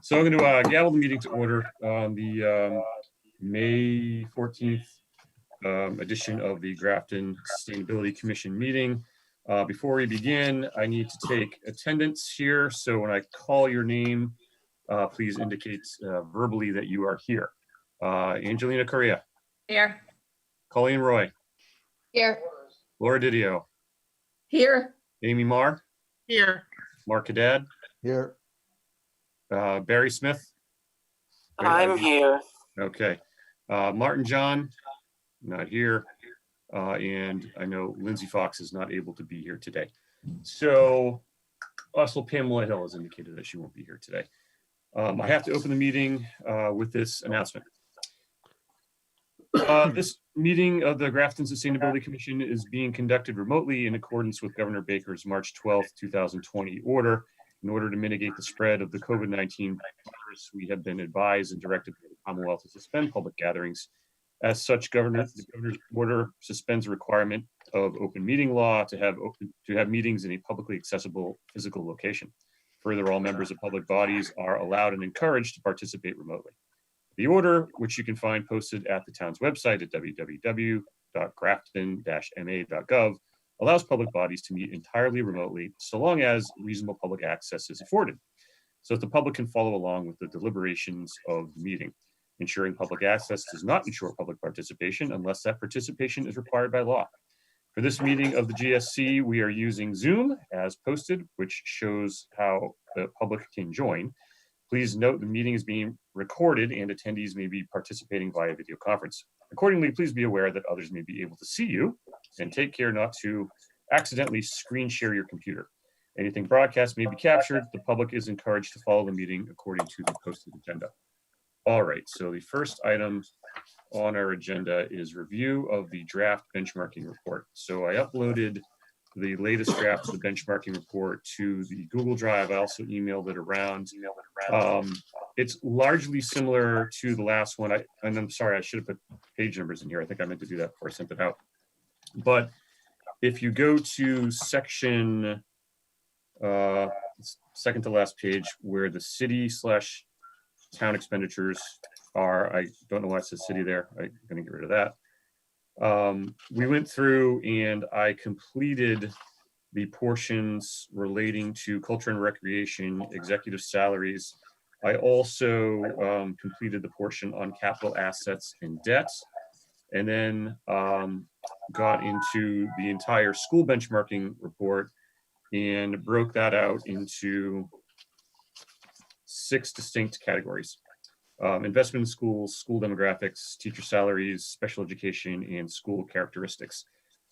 So I'm going to gavel the meeting to order on the May 14th edition of the Grafton Sustainability Commission meeting. Before we begin, I need to take attendance here. So when I call your name, please indicate verbally that you are here. Angelina Correa. Here. Colleen Roy. Here. Laura Didio. Here. Amy Marr. Here. Mark Haddad. Here. Barry Smith. I'm here. Okay. Martin John, not here. And I know Lindsay Fox is not able to be here today. So also Pamela Hill has indicated that she won't be here today. I have to open the meeting with this announcement. This meeting of the Grafton Sustainability Commission is being conducted remotely in accordance with Governor Baker's March 12th, 2020 order. In order to mitigate the spread of the COVID-19 virus, we have been advised and directed by the Commonwealth to suspend public gatherings. As such, the governor's order suspends the requirement of open meeting law to have meetings in a publicly accessible physical location. Further, all members of public bodies are allowed and encouraged to participate remotely. The order, which you can find posted at the town's website at www.grafton-ma.gov, allows public bodies to meet entirely remotely so long as reasonable public access is afforded, so that the public can follow along with the deliberations of the meeting. Ensuring public access does not ensure public participation unless that participation is required by law. For this meeting of the GSC, we are using Zoom as posted, which shows how the public can join. Please note the meeting is being recorded and attendees may be participating via video conference. Accordingly, please be aware that others may be able to see you, and take care not to accidentally screen share your computer. Anything broadcast may be captured. The public is encouraged to follow the meeting according to the posted agenda. All right, so the first item on our agenda is review of the draft benchmarking report. So I uploaded the latest draft of the benchmarking report to the Google Drive. I also emailed it around. It's largely similar to the last one. And I'm sorry, I should have put page numbers in here. I think I meant to do that before I sent it out. But if you go to section, second to last page, where the city/town expenditures are, I don't know why it says city there. I'm going to get rid of that. We went through and I completed the portions relating to culture and recreation, executive salaries. I also completed the portion on capital assets and debts, and then got into the entire school benchmarking report and broke that out into 6 distinct categories. Investment in schools, school demographics, teacher salaries, special education, and school characteristics.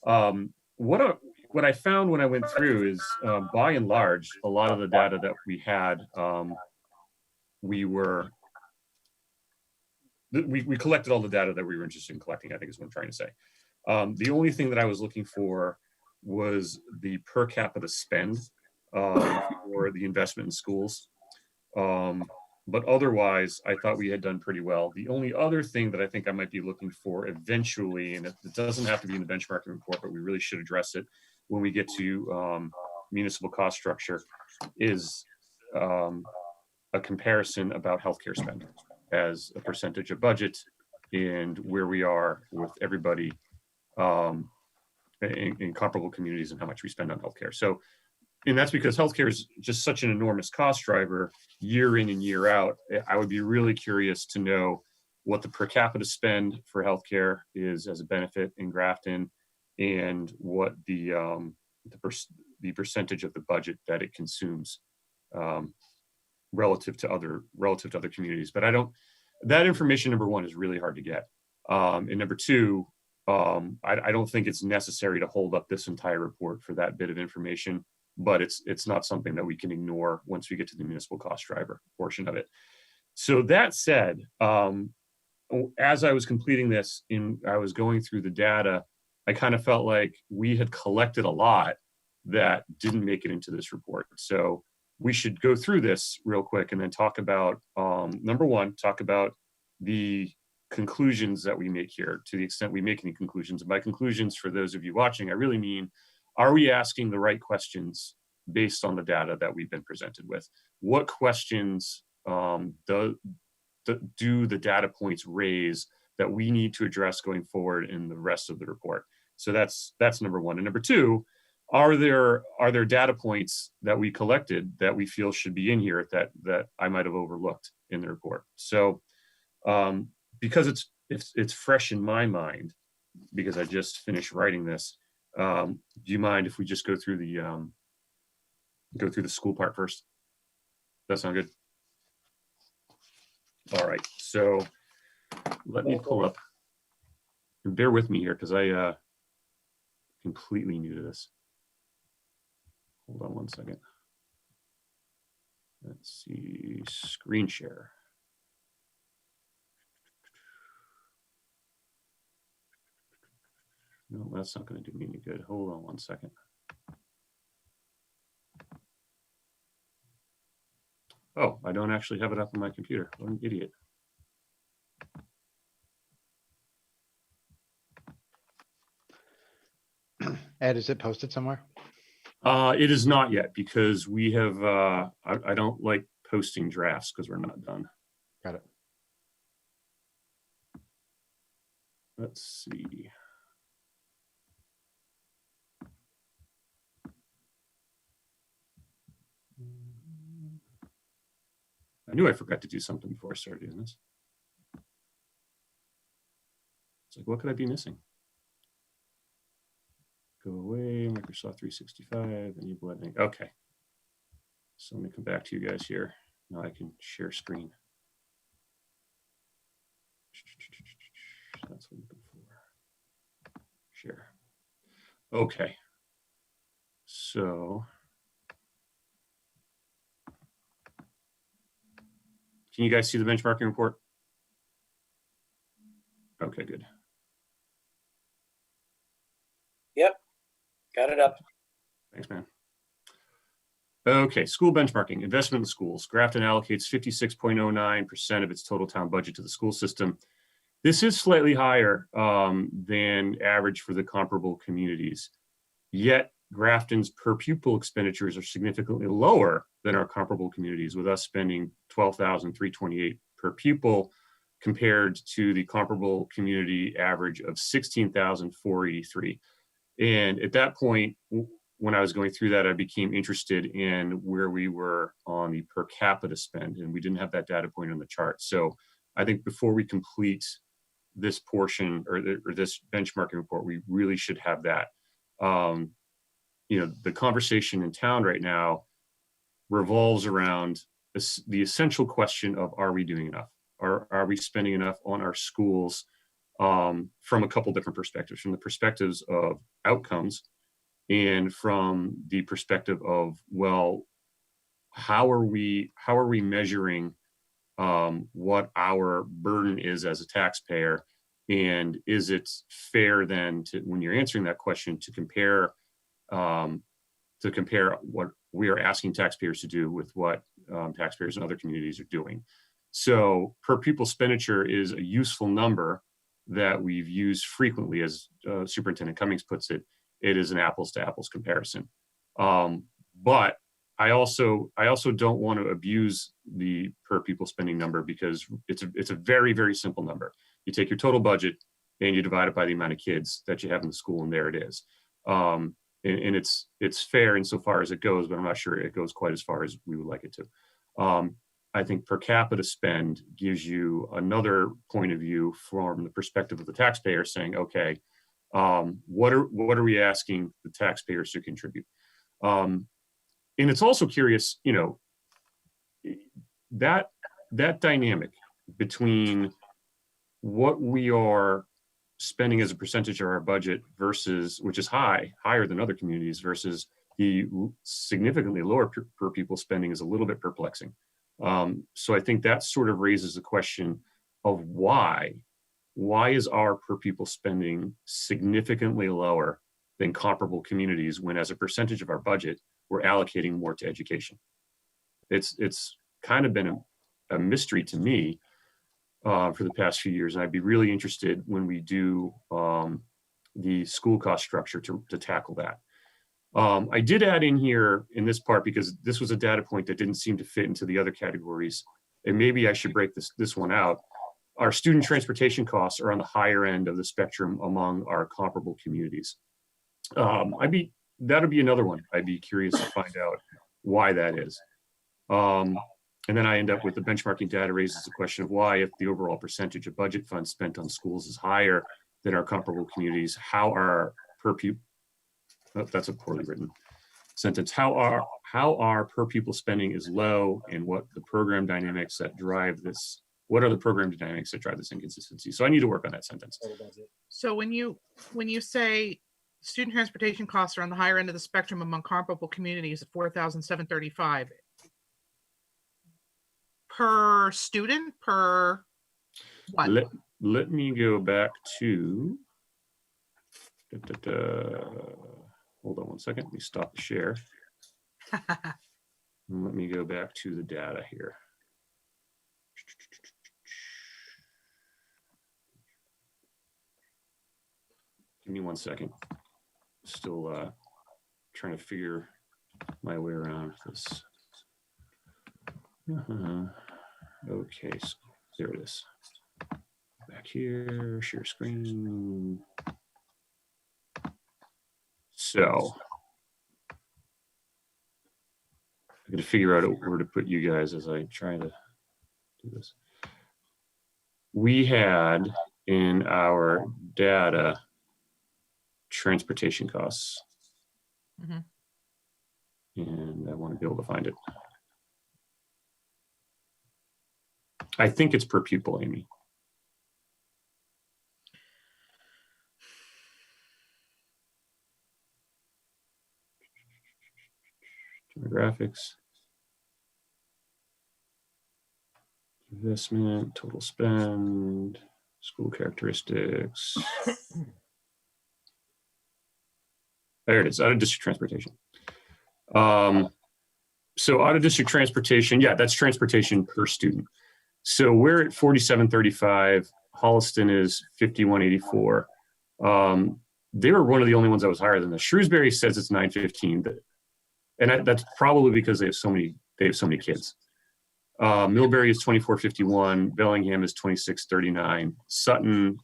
What I found when I went through is, by and large, a lot of the data that we had, we collected all the data that we were interested in collecting, I think is what I'm trying to say. The only thing that I was looking for was the per capita spend for the investment in schools. But otherwise, I thought we had done pretty well. The only other thing that I think I might be looking for eventually, and it doesn't have to be in the benchmarking report, but we really should address it when we get to municipal cost structure, is a comparison about healthcare spend as a percentage of budget and where we are with everybody in comparable communities and how much we spend on healthcare. So, and that's because healthcare is just such an enormous cost driver year in and year out. I would be really curious to know what the per capita spend for healthcare is as a benefit in Grafton, and what the percentage of the budget that it consumes relative to other communities. But that information, number one, is really hard to get. And number two, I don't think it's necessary to hold up this entire report for that bit of information. But it's not something that we can ignore once we get to the municipal cost driver portion of it. So that said, as I was completing this and I was going through the data, I kind of felt like we had collected a lot that didn't make it into this report. So we should go through this real quick and then talk about, number one, talk about the conclusions that we make here, to the extent we make any conclusions. And by conclusions, for those of you watching, I really mean, are we asking the right questions based on the data that we've been presented with? What questions do the data points raise that we need to address going forward in the rest of the report? So that's number one. And number two, are there data points that we collected that we feel should be in here that I might have overlooked in the report? So because it's fresh in my mind, because I just finished writing this, do you mind if we just go through the school part first? That sound good? All right, so let me pull up, and bear with me here because I completely new to this. Hold on one second. Let's see, screen share. No, that's not going to do me any good. Hold on one second. Oh, I don't actually have it up on my computer. What an idiot. Ed, is it posted somewhere? It is not yet because we have, I don't like posting drafts because we're not done. Got it. Let's see. I knew I forgot to do something before I started doing this. It's like, what could I be missing? Go away, Microsoft 365, enable editing. Okay. So let me come back to you guys here. Now I can share screen. That's what I'm looking for. Share. Okay. So can you guys see the benchmarking report? Okay, good. Yep, got it up. Thanks, man. Okay, school benchmarking, investment in schools. Grafton allocates 56.09% of its total town budget to the school system. This is slightly higher than average for the comparable communities. Yet Grafton's per pupil expenditures are significantly lower than our comparable communities, with us spending $12,328 per pupil compared to the comparable community average of $16,483. And at that point, when I was going through that, I became interested in where we were on the per capita spend, and we didn't have that data point on the chart. So I think before we complete this portion or this benchmarking report, we really should have that. You know, the conversation in town right now revolves around the essential question of, are we doing enough? Are we spending enough on our schools from a couple different perspectives, from the perspectives of outcomes and from the perspective of, well, how are we measuring what our burden is as a taxpayer? And is it fair then to, when you're answering that question, to compare what we are asking taxpayers to do with what taxpayers in other communities are doing? So per pupil expenditure is a useful number that we've used frequently, as Superintendent Cummings puts it. It is an apples to apples comparison. But I also don't want to abuse the per pupil spending number, because it's a very, very simple number. You take your total budget and you divide it by the amount of kids that you have in the school, and there it is. And it's fair insofar as it goes, but I'm not sure it goes quite as far as we would like it to. I think per capita spend gives you another point of view from the perspective of the taxpayer, saying, okay, what are we asking the taxpayers to contribute? And it's also curious, you know, that dynamic between what we are spending as a percentage of our budget versus, which is higher than other communities, versus the significantly lower per pupil spending, is a little bit perplexing. So I think that sort of raises the question of why is our per pupil spending significantly lower than comparable communities, when as a percentage of our budget, we're allocating more to education? It's kind of been a mystery to me for the past few years. And I'd be really interested when we do the school cost structure to tackle that. I did add in here in this part, because this was a data point that didn't seem to fit into the other categories, and maybe I should break this one out. Our student transportation costs are on the higher end of the spectrum among our comparable communities. That'll be another one. I'd be curious to find out why that is. And then I end up with the benchmarking data raises the question of why, if the overall percentage of budget funds spent on schools is higher than our comparable communities, how are per pupil, oh, that's a poorly written sentence, how our per pupil spending is low, and what the program dynamics that drive this, what are the program dynamics that drive this inconsistency? So I need to work on that sentence. So when you say student transportation costs are on the higher end of the spectrum among comparable communities at $4,735 per student, per what? Let me go back to, hold on one second, let me stop the share. And let me go back to the data here. Give me one second. Still trying to figure my way around this. Okay, so there it is. Back here, share screen. So I'm going to figure out where to put you guys as I try to do this. We had in our data transportation costs. Mhm. And I want to be able to find it. I think it's per pupil, Amy. Demographics. Investment, total spend, school characteristics. There it is, out of district transportation. So out of district transportation, yeah, that's transportation per student. So we're at 4735, Holliston is 5184. They were one of the only ones that was higher than this. Shrewsbury says it's 915, and that's probably because they have so many kids. Millbury is 2451, Bellingham is 2639, Sutton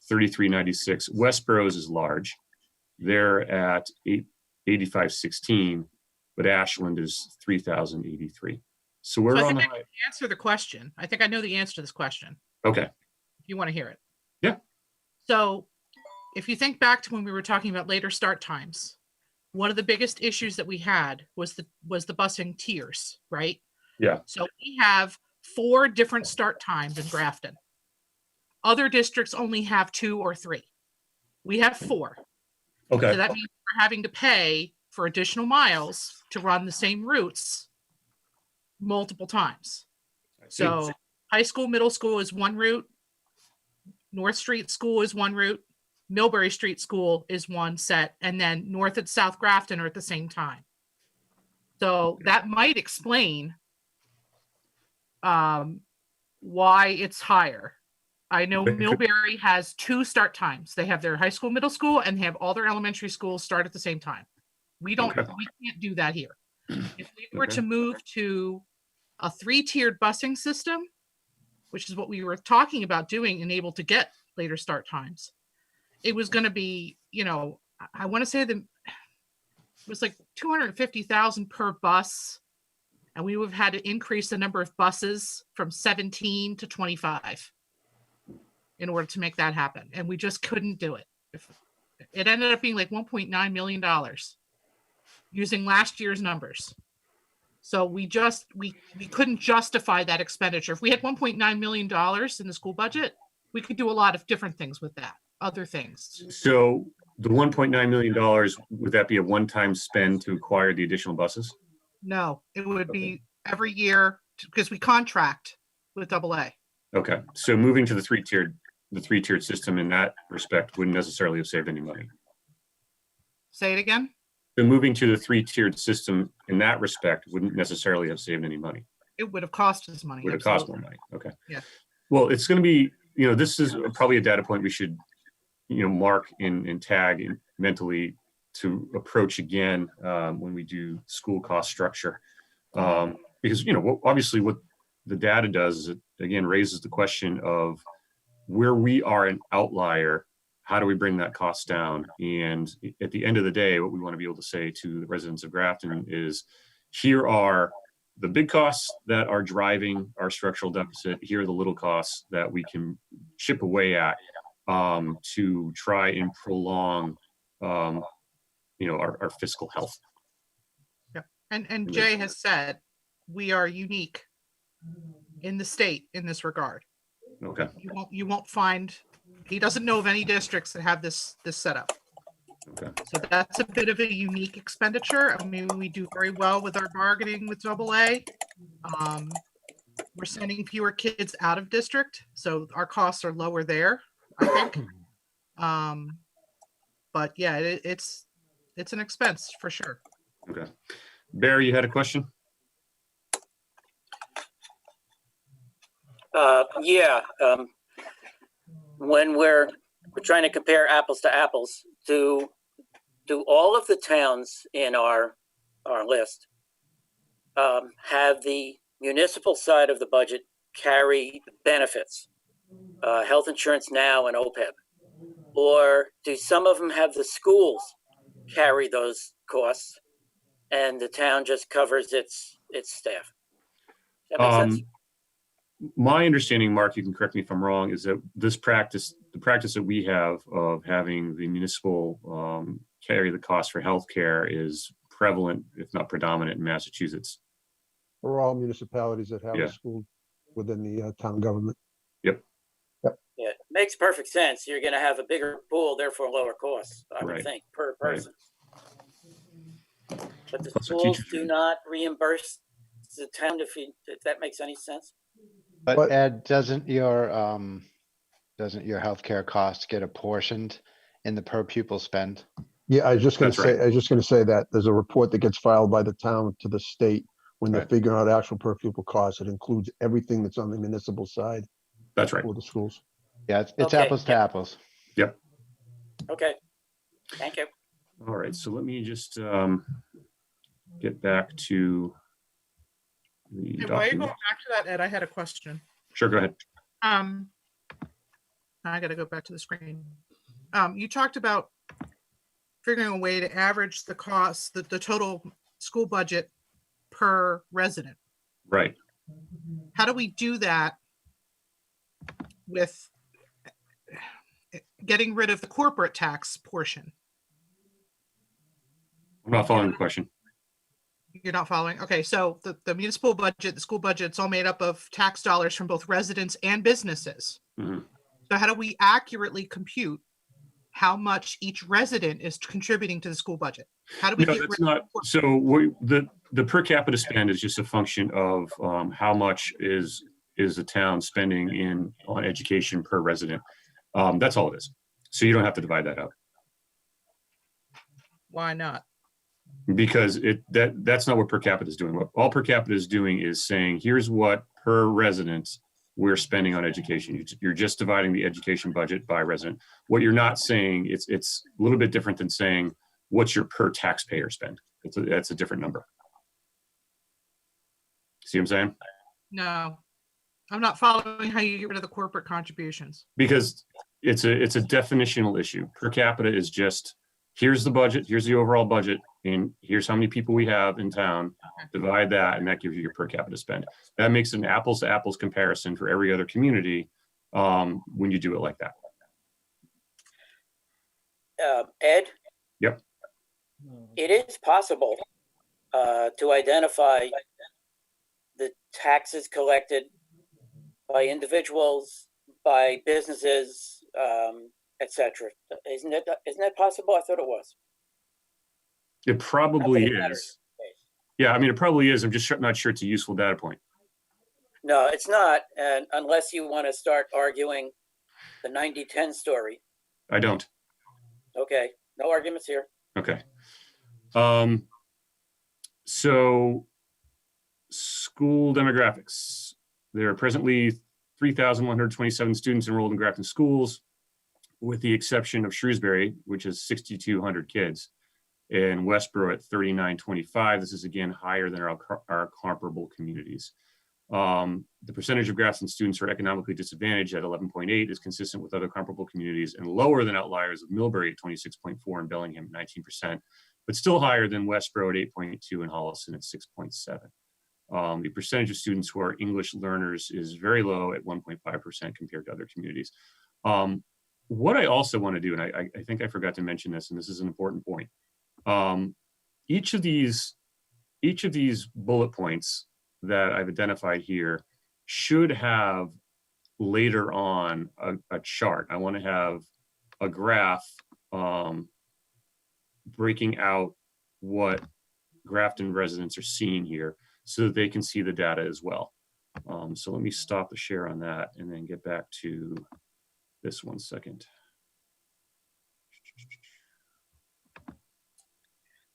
3396, Westboro's is large. They're at 8516, but Ashland is 3083. So we're So I on think the I can answer the question. I think I know the answer to this question, okay. if you want to hear it. Yeah. So if you think back to when we were talking about later start times, one of the biggest issues that we had was the busing tiers, right? Yeah. So we have 4 different start times in Grafton. Other districts only have 2 or 3. We have 4. Okay. So that means we're having to pay for additional miles to run the same routes multiple times. So high school, middle school is one route. North Street School is one route. Millbury Street School is one set. And then North and South Grafton are at the same time. So that might explain why it's higher. I know Millbury has 2 start times. They have their high school, middle school, and they have all their elementary schools start at the same time. We don't, Okay. we can't do that here. If we were Okay. to move to a 3-tiered busing system, which is what we were talking about doing and able to get later start times, it was going to be, I want to say it was like 250,000 per bus. And we would have had to increase the number of buses from 17 to 25 in order to make that happen. And we just couldn't do it. It ended up being like $1.9 million using last year's numbers. So we couldn't justify that expenditure. If we had $1.9 million in the school budget, we could do a lot of different things with that, other things. So the $1.9 million, would that be a one-time spend to acquire the additional buses? No, it would be every year because we contract with AA. Okay. So moving to the three-tiered system in that respect wouldn't necessarily have saved any money. Say it again. So moving to the 3-tiered system in that respect wouldn't necessarily have saved any money. It would have cost us money. Would have cost more money. Okay. Yeah. Well, it's going to be, this is probably a data point we should, mark and tag mentally to approach again when we do school cost structure. Because, obviously what the data does is it, again, raises the question of where we are an outlier, how do we bring that cost down? And at the end of the day, what we want to be able to say to the residents of Grafton is, here are the big costs that are driving our structural deficit. Here are the little costs that we can chip away at to try and prolong, our fiscal health. And Jay has said, we are unique in the state in this regard. Okay. You won't find, he doesn't know of any districts that have this setup. Okay. So that's a bit of a unique expenditure. I mean, we do very well with our bargaining with AA. We're sending fewer kids out of district, so our costs are lower there, I think. But yeah, it's an expense for sure. Okay. Barry, you had a question? Yeah. When we're trying to compare apples to apples, do all of the towns in our list have the municipal side of the budget carry benefits, health insurance now and OPEB? Or do some of them have the schools carry those costs and the town just covers its staff? Does that make sense? My understanding, Mark, you can correct me if I'm wrong, is that the practice that we have of having the municipal carry the cost for healthcare is prevalent, if not predominant, in Massachusetts. For all municipalities that have Yeah. a school within the town government. Yeah, it makes perfect sense. You're going to have a bigger pool, therefore lower costs, I would Right. think, per person. But the Plus a schools teacher do fee. not reimburse the town if that makes any sense. But But- Ed, doesn't your healthcare costs get apportioned in the per pupil spend? Yeah, I was just gonna That's right. say, that there's a report that gets filed by the town to the state when they're Right. figuring out actual per pupil costs. It includes everything that's on the municipal side That's right. for the schools. Yeah, it's Okay, apples to yeah. apples. Okay, thank you. All right. So let me just get back to the Hey, while you're going document. back to that, Ed, I had a question. Sure, go ahead. I got to go back to the screen. You talked about figuring a way to average the cost, the total school budget per resident. Right. How do we do that with getting rid of the corporate tax portion? I'm not following the question. You're not following? Okay, so the municipal budget, the school budget, it's all made up of tax dollars from both residents and businesses. Mhm. So how do we accurately compute how much each resident is contributing to the school budget? How do we No, get that's rid not. of the So the per capita spend is just a function of how much is the town spending on education per resident. That's all it is. So you don't have to divide that out Why not? because that's not what per capita is doing. What all per capita is doing is saying, here's what per resident we're spending on education. You're just dividing the education budget by resident. What you're not saying, it's a little bit different than saying what's your per taxpayer spend. That's a different number. See what I'm saying? No, I'm not following how you get rid of the corporate contributions. Because it's a definitional issue. Per capita is just, here's the budget, here's the overall budget, and here's how many people we have in town. Divide that, and that gives you your per capita spend. That makes an apples to apples comparison for every other community when you do it like that. Ed? Yep. It is possible to identify the taxes collected by individuals, by businesses, etc. Isn't that possible? I thought it was. It probably Not that it matters. is. Yeah, I mean, it probably is. I'm just not sure it's a useful data point. No, it's not. And unless you want to start arguing the 90-10 story. I don't. Okay, no arguments here. Okay. So school demographics. There are presently 3,127 students enrolled in Grafton schools, with the exception of Shrewsbury, which is 6,200 kids, and Westboro at 3,925. This is again higher than our comparable communities. The percentage of Grafton students who are economically disadvantaged at 11.8 is consistent with other comparable communities and lower than outliers of Millbury at 26.4 and Bellingham at 19%, but still higher than Westboro at 8.2 and Holliston at 6.7. The percentage of students who are English learners is very low at 1.5% compared to other communities. What I also want to do, and I think I forgot to mention this, and this is an important point. Each of these bullet points that I've identified here should have later on a chart. I want to have a graph breaking out what Grafton residents are seeing here so that they can see the data as well. So let me stop the share on that and then get back to this 1 second.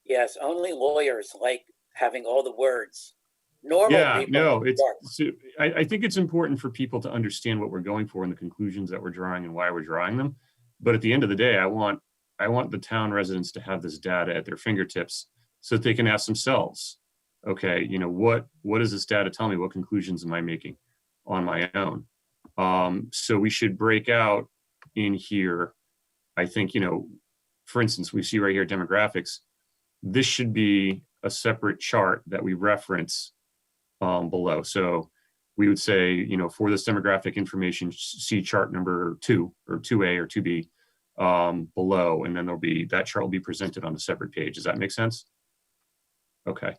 Yes, only lawyers like having all the words. Normal Yeah, people. no, I think it's important for people to understand what we're going for and the conclusions that we're drawing and why we're drawing them. But at the end of the day, I want the town residents to have this data at their fingertips so that they can ask themselves, okay, what does this data tell me? What conclusions am I making on my own? So we should break out in here. I think, for instance, we see right here demographics. This should be a separate chart that we reference below. So we would say, for this demographic information, see chart number 2 or 2A or 2B below, and then that chart will be presented on a separate page. Does that make sense? Okay.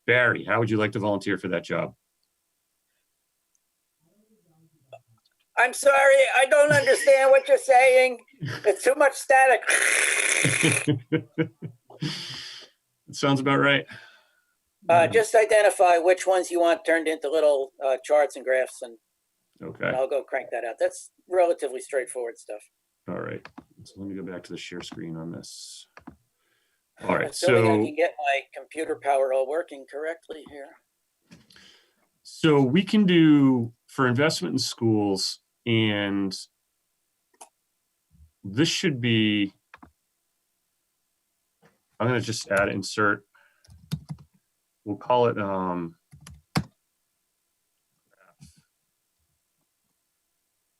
Barry, how would you like to volunteer for that job? I'm sorry, I don't understand what you're saying. It's too much static. It sounds about right. Just identify which ones you want turned into little charts and graphs, and Okay. I'll go crank that out. That's relatively straightforward stuff. All right. So let me go back to the share screen on this. All right. Assuming I So can get my computer power all working correctly here. So we can do for investment in schools, and this should be, I'm going to just add insert. We'll call it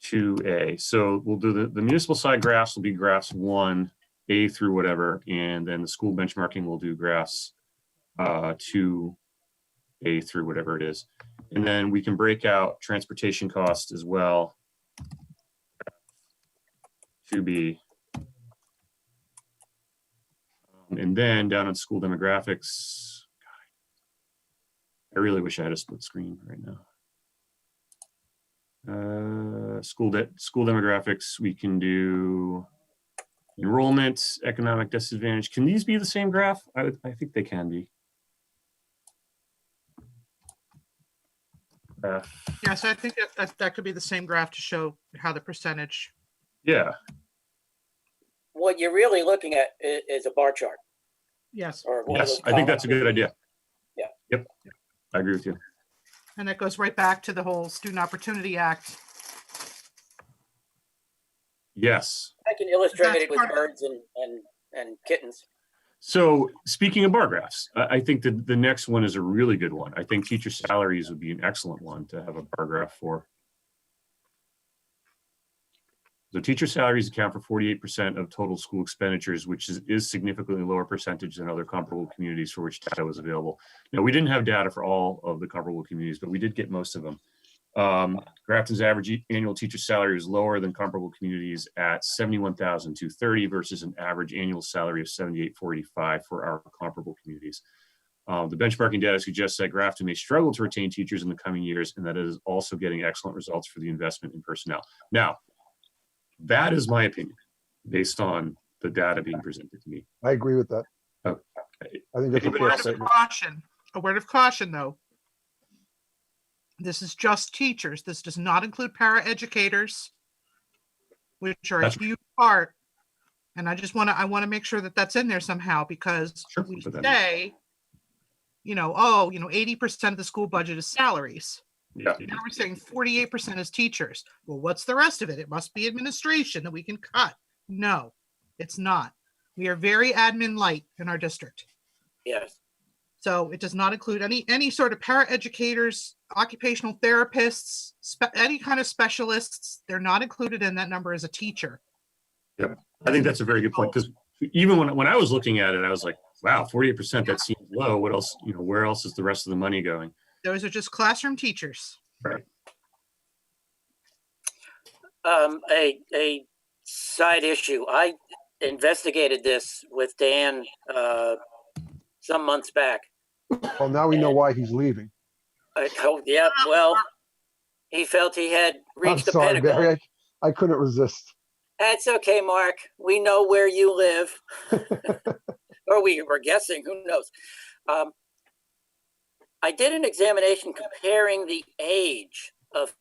2A. So we'll do the municipal side graphs will be graphs 1A through whatever, and then the school benchmarking will do graphs 2A through whatever it is. And then we can break out transportation costs as well. 2B. And then down on school demographics, I really wish I had a split screen right now. School demographics, we can do enrollment, economic disadvantage. Can these be the same graph? I think they can be. Yes, I think that could be the same graph to show how the percentage. Yeah. What you're really looking at is a bar chart. Yes. Or one of Yes, those I think that's a columns. good idea. Yeah. Yep. I agree with you. And that goes right back to the whole Student Opportunity Act. Yes. I can illustrate That's it with part of- birds and kittens. So speaking of bar graphs, I think that the next one is a really good one. I think teacher salaries would be an excellent one to have a bar graph for. So teacher salaries account for 48% of total school expenditures, which is significantly lower percentage than other comparable communities for which data was available. Now, we didn't have data for all of the comparable communities, but we did get most of them. Grafton's average annual teacher salary is lower than comparable communities at $71,230 versus an average annual salary of $78,485 for our comparable communities. The benchmarking data suggests that Grafton may struggle to retain teachers in the coming years, and that it is also getting excellent results for the investment in personnel. Now, that is my opinion based on the data being presented to me. I agree with that. Okay. I think that's a Anybody fair else? statement. A word of caution, though. This is just teachers. This does not include paraeducators, which are a That's- huge part. And I want to make sure that that's in there somehow, because Sure, we put that in. say, 80% of the school budget is salaries. Yeah. Now we're saying 48% is teachers. Well, what's the rest of it? It must be administration that we can cut. No, it's not. We are very admin light in our district. Yes. So it does not include any sort of paraeducators, occupational therapists, any kind of specialists. They're not included in that number as a teacher. Yep. I think that's a very good point, because even when I was looking at it, I was like, wow, 48%, that seems low. What else, where else is the rest of the money going? Those are just classroom teachers. Right. A side issue. I investigated this with Dan some months back. Well, now we know why he's leaving. Yeah, well, he felt he had I'm reached the sorry, pinnacle. Barry. I couldn't resist. That's okay, Mark. We know where you live. Or we were guessing, who knows? I did an examination comparing the age of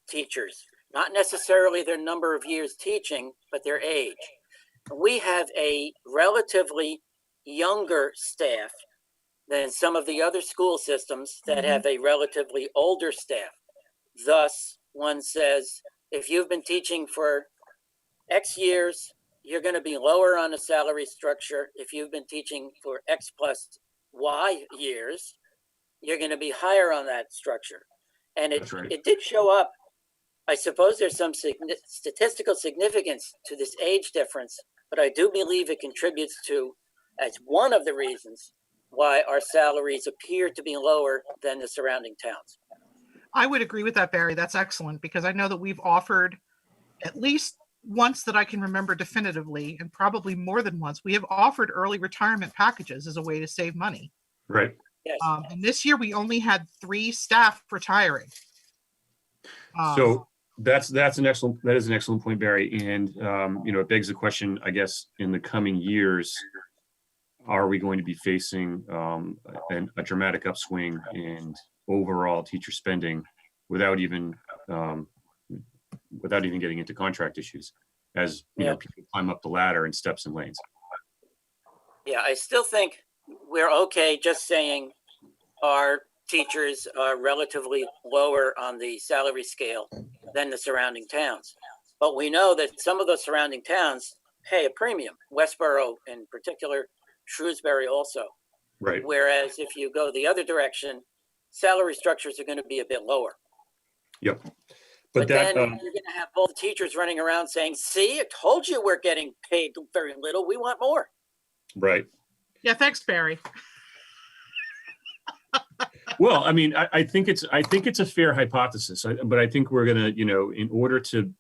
teachers, not necessarily their number of years teaching, but their age. We have a relatively younger staff than some of the other school systems that have a relatively older staff. Thus, one says, if you've been teaching for X years, you're going to be lower on the salary structure. If you've been teaching for X plus Y years, you're going to be higher on that structure. And it did show up. I suppose there's some statistical significance to this age difference, but I do believe it contributes to, as one of the reasons, why our salaries appear to be lower than the surrounding towns. I would agree with that, Barry. That's excellent, because I know that we've offered at least once that I can remember definitively, and probably more than once, we have offered early retirement packages as a way to save money. Right. Yes. And this year we only had 3 staff retiring. So that is an excellent point, Barry. And, it begs the question, I guess, in the coming years, are we going to be facing a dramatic upswing in overall teacher spending without even getting into contract issues, as people climb up the ladder in steps and lanes? Yeah, I still think we're okay just saying our teachers are relatively lower on the salary scale than the surrounding towns. But we know that some of the surrounding towns pay a premium, Westboro in particular, Shrewsbury also. Right. Whereas if you go the other direction, salary structures are going to be a bit lower. Yep. But then you're going to have both teachers running around saying, see, I told you we're getting paid very little. We want more. Right. Yeah, thanks, Barry. Well, I mean, I think it's a fair hypothesis, but I think we're gonna, in order to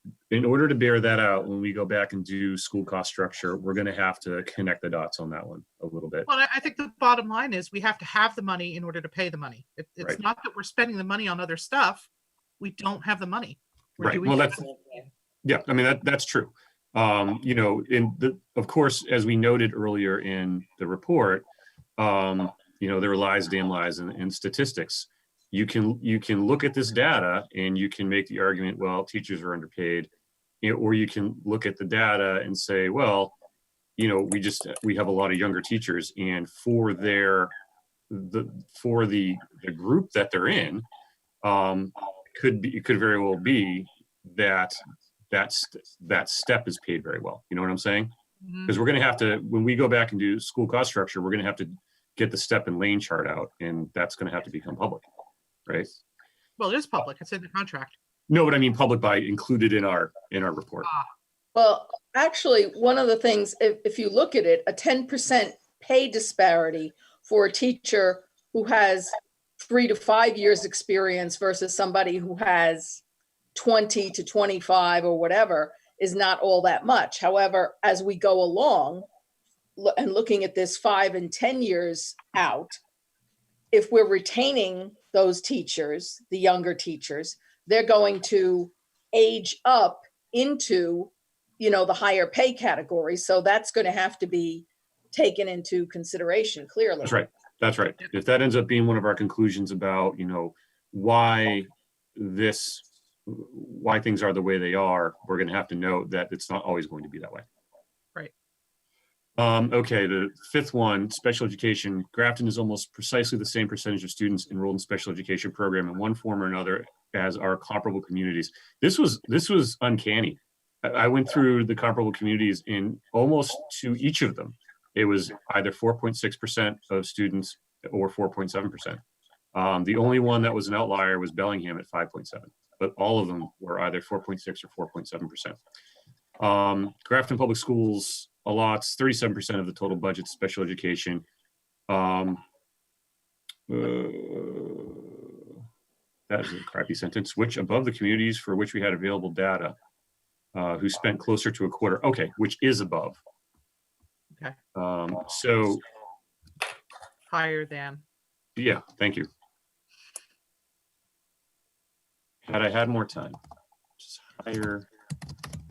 bear that out when we go back and do school cost structure, we're gonna have to connect the dots on that one a little bit. Well, I think the bottom line is we have to have the money in order to pay the money. It's Right. not that we're spending the money on other stuff. We don't have the money. We're Right. doing Well, it. yeah, I mean, that's true. Of course, as we noted earlier in the report, there are lies, damn lies, and statistics. You can look at this data and you can make the argument, well, teachers are underpaid, or you can look at the data and say, well, we have a lot of younger teachers, and for the group that they're in, it could very well be that step is paid very well. You know what I'm saying? Because we're going to have to, when we go back and do school cost structure, we're going to have to get the step and lane chart out, and that's going to have to become public, right? Well, it is public. It's in the contract. No, but I mean public by included in our report. Well, actually, one of the things, if you look at it, a 10% pay disparity for a teacher who has 3 to 5 years experience versus somebody who has 20 to 25 or whatever is not all that much. However, as we go along and looking at this 5 and 10 years out, if we're retaining those teachers, the younger teachers, they're going to age up into, the higher pay category. So that's going to have to be taken into consideration clearly. That's right. If that ends up being one of our conclusions about, why things are the way they are, we're going to have to note that it's not always going to be that way. Right. Okay, the fifth one, special education. Grafton is almost precisely the same percentage of students enrolled in special education program in one form or another as our comparable communities. This was uncanny. I went through the comparable communities in almost to each of them. It was either 4.6% of students or 4.7%. The only one that was an outlier was Bellingham at 5.7, but all of them were either 4.6 or 4.7%. Grafton Public Schools allots 37% of the total budget to special education. That is a crappy sentence. Which above the communities for which we had available data, who spent closer to a quarter. Okay, which is above. Okay. So Higher than. yeah, thank you. Had I had more time, just higher.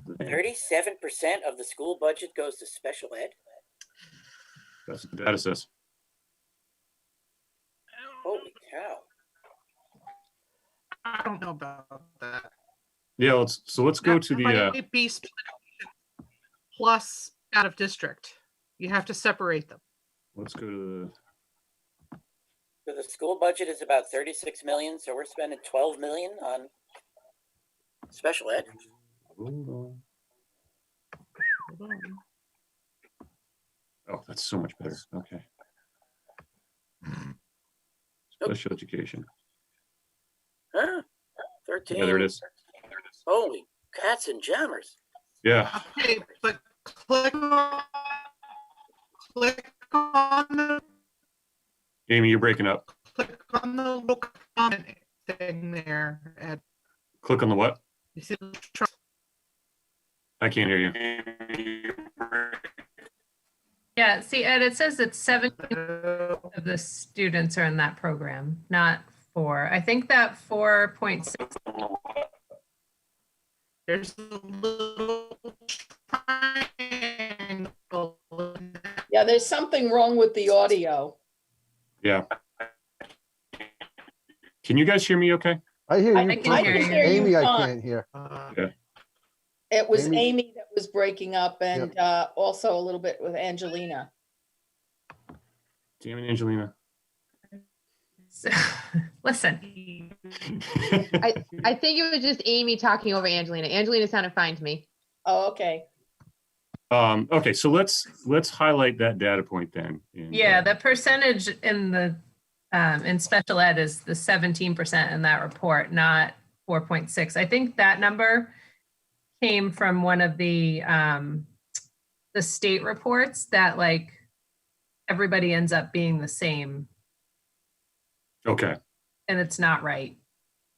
37% of the school budget goes to special ed. That's what the data says. Holy cow! I don't know about that. Yeah, let's go to the. Might be split plus out of district. You have to separate them. Let's go to So the school budget is about 36 million, so we're spending 12 million on special ed. Hold on. Oh, that's so much better. Okay. Special education. Huh? 13. Yeah, there it is. Holy cats and jammers. Yeah. Okay, but click on the Amy, you're breaking up. little comment thing there. Click on the what? You see the I can't hear you. Yeah, see, Ed, it says that 7 of the students are in that program, not 4. I think that 4.6. There's a little triangle. Yeah, there's something wrong with the audio. Yeah. Can you guys hear me okay? I hear you. I can hear you. Amy, I fine. can't hear. It was Amy- Amy that was breaking up and also a little bit with Angelina. Damn it, Angelina. So, listen, I think it was just Amy talking over Angelina. Angelina sounded fine to me. Oh, okay. Okay, so let's highlight that data point then. yeah, the percentage in the in special ed is the 17% in that report, not 4.6. I think that number came from one of the state reports that like everybody ends up being the same, Okay. and it's not right.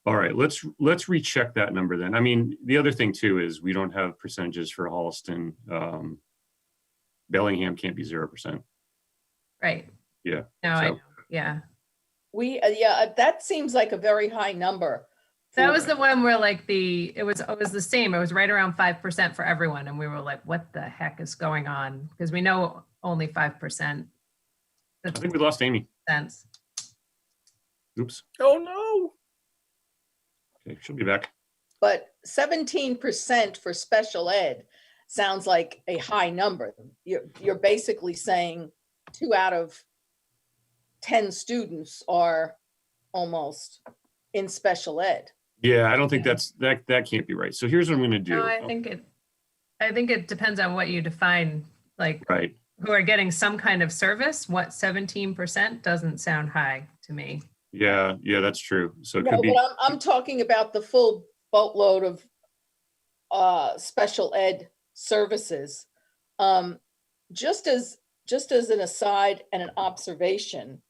All right, let's recheck that number then. I mean, the other thing too is we don't have percentages for Holliston. Bellingham can't be 0%. Right. Yeah. No, so- I know. Yeah. That seems like a very high number. That was the one where like it was the same. It was right around 5% for everyone. And we were like, what the heck is going on? Because we know only 5%. I think we lost Amy. Sense. Oops. Oh no! Okay, she'll be back. But 17% for special ed sounds like a high number. You're basically saying 2 out of 10 students are almost in special ed. Yeah, I don't think that can't be right. So here's what I'm going to do. No, I think it depends on what you define, like Right. who are getting some kind of service. What 17% doesn't sound high to me. Yeah, that's true. So it No, could be. but I'm talking about the full boatload of special ed services. Just as an aside and an observation,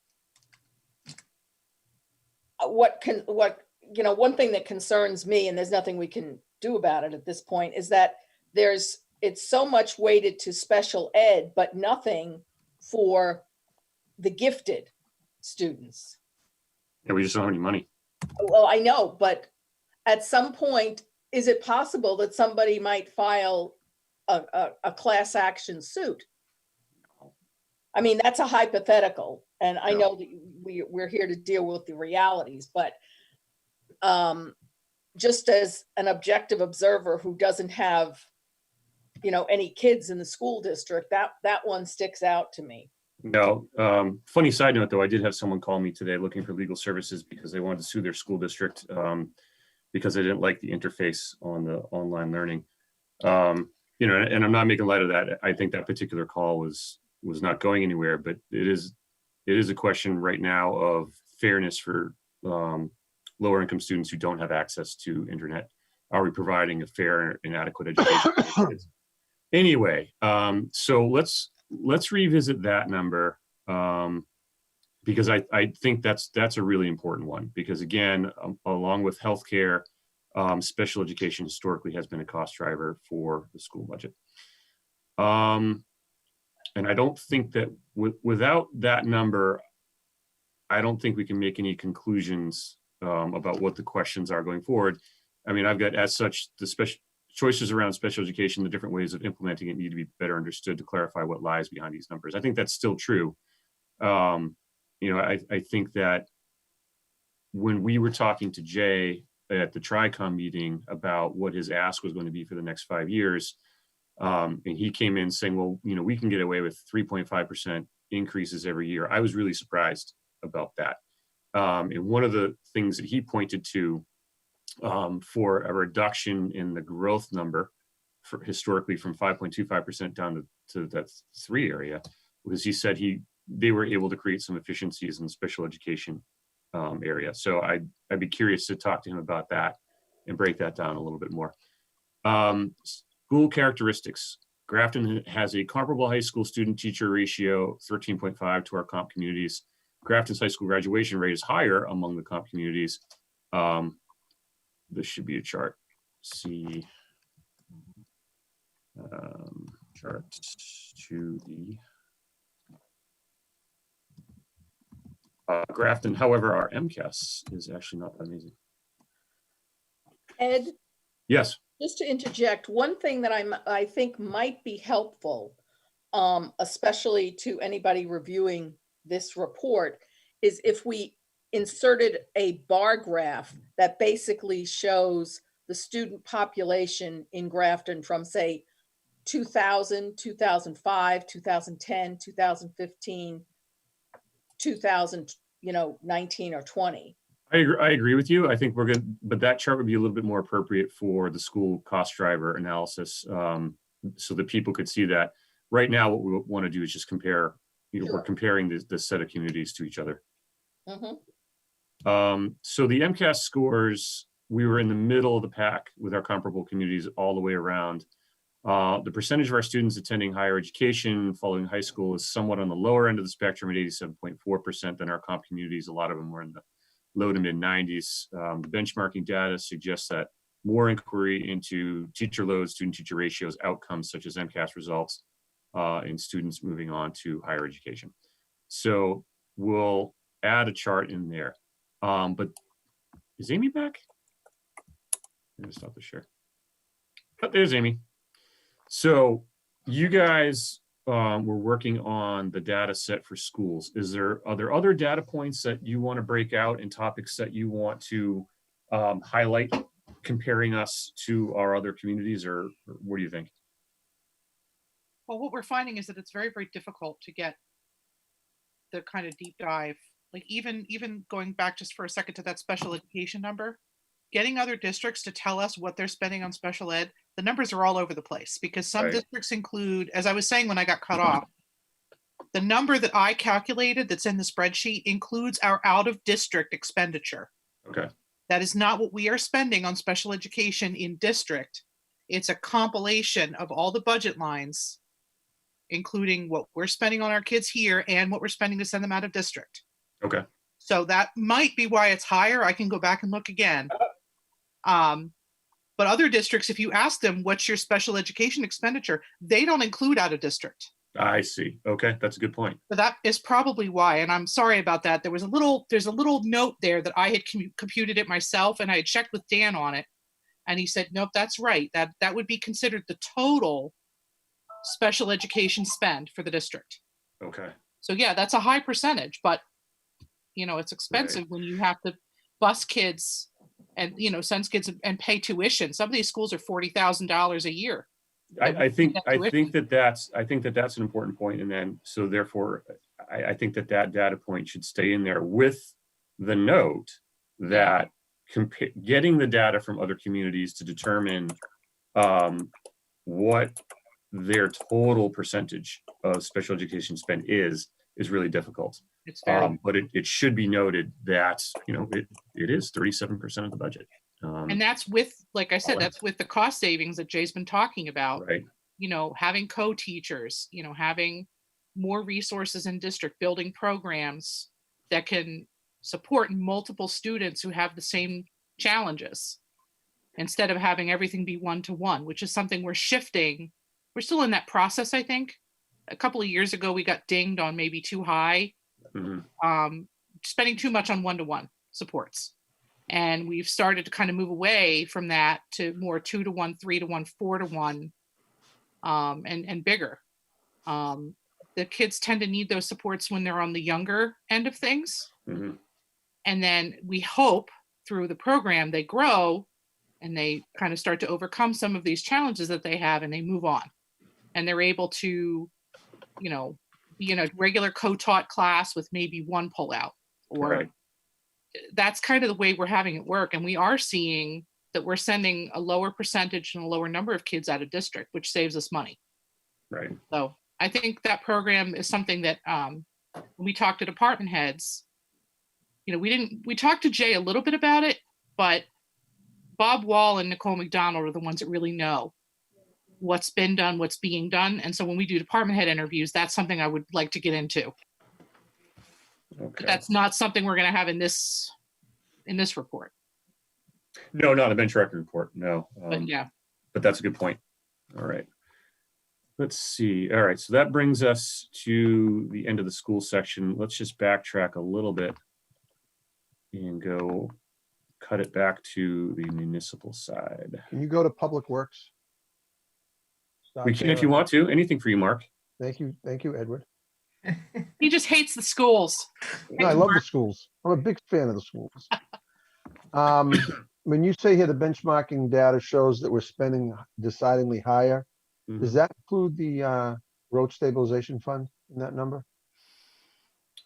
one thing that concerns me, and there's nothing we can do about it at this point, is that it's so much weighted to special ed, but nothing for the gifted students. Yeah, we just don't have any money. Well, I know, but at some point, is it possible that somebody might file a class action suit? I mean, that's a hypothetical, and I know that we're here to deal with the realities, but just as an objective observer who doesn't have, any kids in the school district, that one sticks out to me. No. Funny side note, though, I did have someone call me today looking for legal services because they wanted to sue their school district because they didn't like the interface on the online learning. And I'm not making light of that. I think that particular call was not going anywhere, but it is it is a question right now of fairness for lower income students who don't have access to internet. Are we providing a fair and adequate education for their kids? Anyway, so let's revisit that number, because I think that's a really important one, because again, along with healthcare, special education historically has been a cost driver for the school budget. And I don't think that without that number, I don't think we can make any conclusions about what the questions are going forward. I mean, I've got, as such, the special choices around special education, the different ways of implementing it need to be better understood to clarify what lies behind these numbers. I think that's still true. You know, I think that when we were talking to Jay at the TRICOM meeting about what his ask was going to be for the next 5 years, and he came in saying, well, you know, we can get away with 3.5% increases every year. I was really surprised about that. And one of the things that he pointed to for a reduction in the growth number for historically from 5.25% down to that 3 area, was he said they were able to create some efficiencies in the special education area. So I'd be curious to talk to him about that and break that down a little bit more. School characteristics. Grafton has a comparable high school student teacher ratio, 13.5 to our comp communities. Grafton's high school graduation rate is higher among the comp communities. This should be a chart. See chart 2E. Grafton, however, our MCAS is actually not that amazing. Ed, Yes. just to interject, one thing that I think might be helpful, especially to anybody reviewing this report, is if we inserted a bar graph that basically shows the student population in Grafton from, say, 2000, 2005, 2010, 2015, 2019 or 20. I agree with you. I think we're good, but that chart would be a little bit more appropriate for the school cost driver analysis, so that people could see that. Right now, what we want to do is just compare. You know, Sure. We're comparing the set of communities to each other. Mm-hmm. So the MCAS scores, we were in the middle of the pack with our comparable communities all the way around. The percentage of our students attending higher education following high school is somewhat on the lower end of the spectrum at 87.4% than our comp communities. A lot of them were in the low to mid 90s. The benchmarking data suggests that more inquiry into teacher load, student teacher ratios, outcomes such as MCAS results in students moving on to higher education. So we'll add a chart in there. But is Amy back? I'm gonna stop the share. Oh, there's Amy. So you guys were working on the data set for schools. Are there other data points that you want to break out and topics that you want to highlight comparing us to our other communities, or what do you think? Well, what we're finding is that it's very, very difficult to get the kind of deep dive, like even going back just for a second to that special education number, getting other districts to tell us what they're spending on special ed, the numbers are all over the place, because some Right. districts include, as I was saying when I got cut off, the number that I calculated that's in the spreadsheet includes our out of district expenditure. Okay. That is not what we are spending on special education in district. It's a compilation of all the budget lines, including what we're spending on our kids here and what we're spending to send them out of district. Okay. So that might be why it's higher. I can go back and look again. But other districts, if you ask them, what's your special education expenditure, they don't include out of district. I see. Okay, that's a good point. So that is probably why, and I'm sorry about that. There's a little note there that I had computed it myself, and I had checked with Dan on it, and he said, nope, that's right. That would be considered the total special education spend for the district. Okay. So yeah, that's a high percentage, but it's expensive when you have to bus kids and send kids and pay tuition. Some of these schools are $40,000 a year. I think that's an important point, and then so therefore I think that data point should stay in there with the note that getting the data from other communities to determine what their total percentage of special education spend is is really difficult. It's very, But it should be noted that, it is 37% of the budget. and that's with, like I said, all that's with the cost savings that Jay's been talking about. Right. Having co-teachers, having more resources in district, building programs that can support multiple students who have the same challenges, instead of having everything be one-to-one, which is something we're shifting. We're still in that process, I think. A couple of years ago, we got dinged on maybe too high, spending too much on one-to-one supports. And we've started to kind of move away from that to more 2-to-1, 3-to-1, 4-to-1, and bigger. The kids tend to need those supports when they're on the younger end of things. And then we hope through the program they grow and they kind of start to overcome some of these challenges that they have, and they move on. And they're able to, be in a regular co-taught class with maybe one pullout, or Right. That's kind of the way we're having it work. And we are seeing that we're sending a lower percentage and a lower number of kids out of district, which saves us money. Right. So I think that program is something that when we talk to department heads, we talked to Jay a little bit about it, but Bob Wall and Nicole McDonald are the ones that really know what's been done, what's being done. And so when we do department head interviews, that's something I would like to get into. Okay. But that's not something we're going to have in this report. No, not a bench record report. No. But yeah, But that's a good point. All right. Let's see. All right. So that brings us to the end of the school section. Let's just backtrack a little bit and go cut it back to the municipal side. Can you go to Public Works? Stop We can if there. you want to. Anything for you, Mark. Thank you, Edward. he just hates the schools. No, I love the schools. I'm a big fan of the schools. When you say here the benchmarking data shows that we're spending decidedly higher, does that include the road stabilization fund in that number?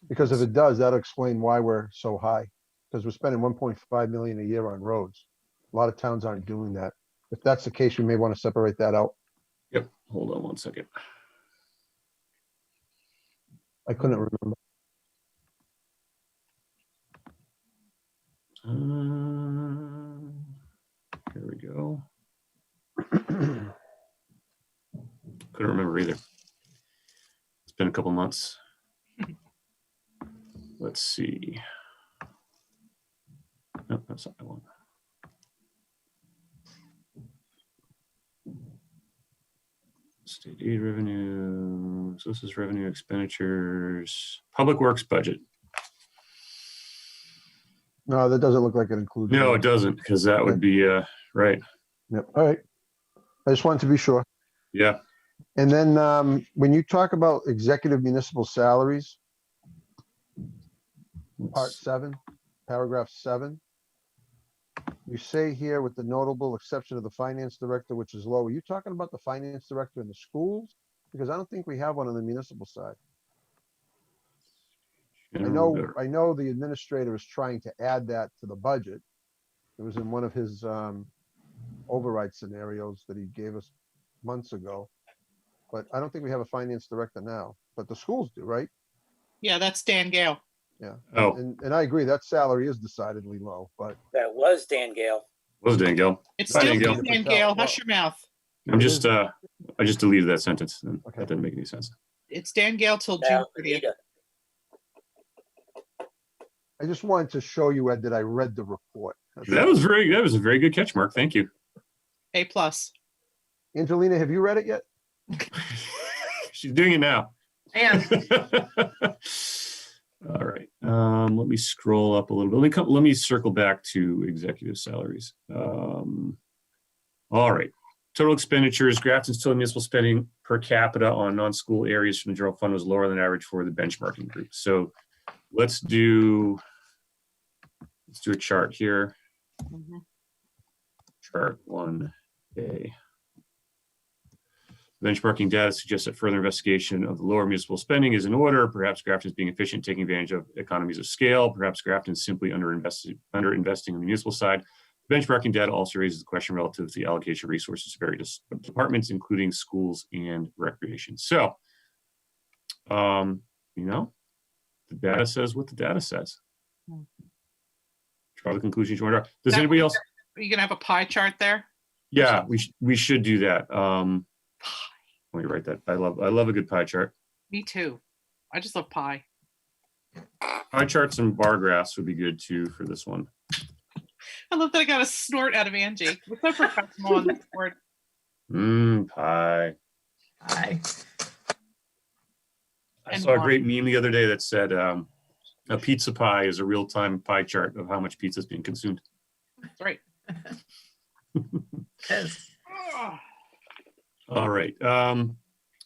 Because if it does, that'll explain why we're so high. Because we're spending 1.5 million a year on roads. A lot of towns aren't doing that. If that's the case, we may want to separate that out. Yep. Hold on one second. I couldn't remember. Here we go. Couldn't remember either. It's been a couple months. Let's see. No, that's not the one. State aid revenue. So this is revenue expenditures, public works budget. No, that doesn't look like it includes. No, it doesn't, because that would be right. Yep, all right. I just wanted to be sure. Yeah. And then when you talk about executive municipal salaries, part 7, paragraph 7, you say here with the notable exception of the finance director, which is low. Are you talking about the finance director in the schools? Because I don't think we have one on the municipal side. I know the administrator is trying to add that to the budget. It was in one of his override scenarios that he gave us months ago. But I don't think we have a finance director now, but the schools do, right? Yeah, that's Dan Gale. Yeah. Oh. And I agree, that salary is decidedly low, but That was Dan Gale. Was Dan Gale? It's Bye, still Dan Gale. Dan Gale. Hush your mouth. I'm just I just deleted that sentence. And Okay. That didn't make any sense. It's Dan Gale till June Now, 30th. Anita. I just wanted to show you, Ed, that I read the report. That's That all. was a very good catch, Mark. Thank you. A+. Angelina, have you read it yet? She's doing it now. I am. All right. Let me scroll up a little bit. Let me circle back to executive salaries. All right. Total expenditures, Grafton's total municipal spending per capita on non-school areas from the general fund was lower than average for the benchmarking group. So let's do a chart here. Mhm. Chart 1A. Benchmarking data suggests that further investigation of the lower municipal spending is in order. Perhaps Grafton is being efficient, taking advantage of economies of scale. Perhaps Grafton is simply underinvesting on the municipal side. Benchmarking data also raises the question relative to the allocation of resources to various departments, including schools and recreation. So, The data says what the data says. Hmm. Draw the conclusions you want to draw. Does That- anybody else? Are you gonna have a pie chart there? Yeah, we should do that. Let me write that. I love a good pie chart. Me too. I just love pie. Pie charts and bar graphs would be good too for this one. I love that I got a snort out of Angie. We're so professional on this board. Pie. Aye. I And saw a wine. great meme the other day that said a pizza pie is a real-time pie chart of how much pizza is being consumed. That's right. Yes. Ugh. All right.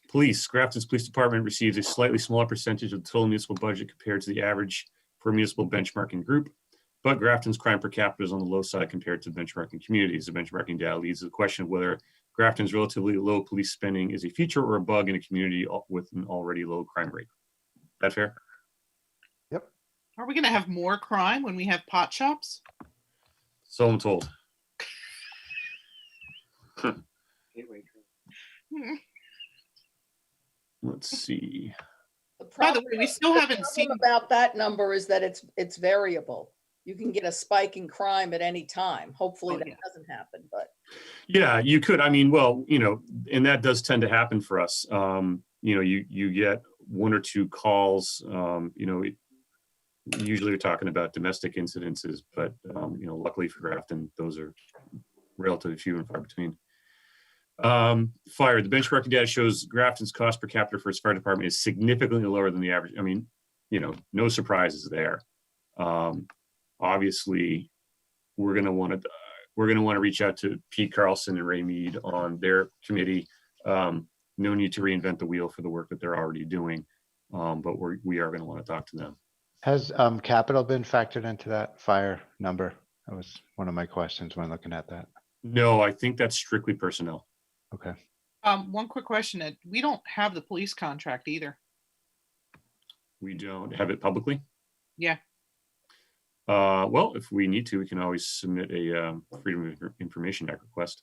Police. Grafton's Police Department receives a slightly smaller percentage of the total municipal budget compared to the average for a municipal benchmarking group. But Grafton's crime per capita is on the low side compared to benchmarking communities. The benchmarking data leads to the question of whether Grafton's relatively low police spending is a feature or a bug in a community with an already low crime rate. Is that fair? Are we gonna have more crime when we have pot shops? So I'm told. Hmm. Let's see. By the way, we still haven't seen. About that number is that it's variable. You can get a spike in crime at any time. Hopefully Oh, that yeah. doesn't happen, but Yeah, you could. I mean, well, and that does tend to happen for us. You get one or two calls. Usually we're talking about domestic incidences, but luckily for Grafton, those are relatively few and far between. Fire. The benchmarking data shows Grafton's cost per capita for its fire department is significantly lower than the average. I mean, no surprises there. Obviously, we're going to want to reach out to Pete Carlson and Ray Mead on their committee. No need to reinvent the wheel for the work that they're already doing, but we are going to want to talk to them. Has capital been factored into that fire number? That was one of my questions when looking at that. No, I think that's strictly personnel. Okay. One quick question, Ed. We don't have the police contract either. We don't have it publicly. Yeah. Well, if we need to, we can always submit a Freedom of Information Act request.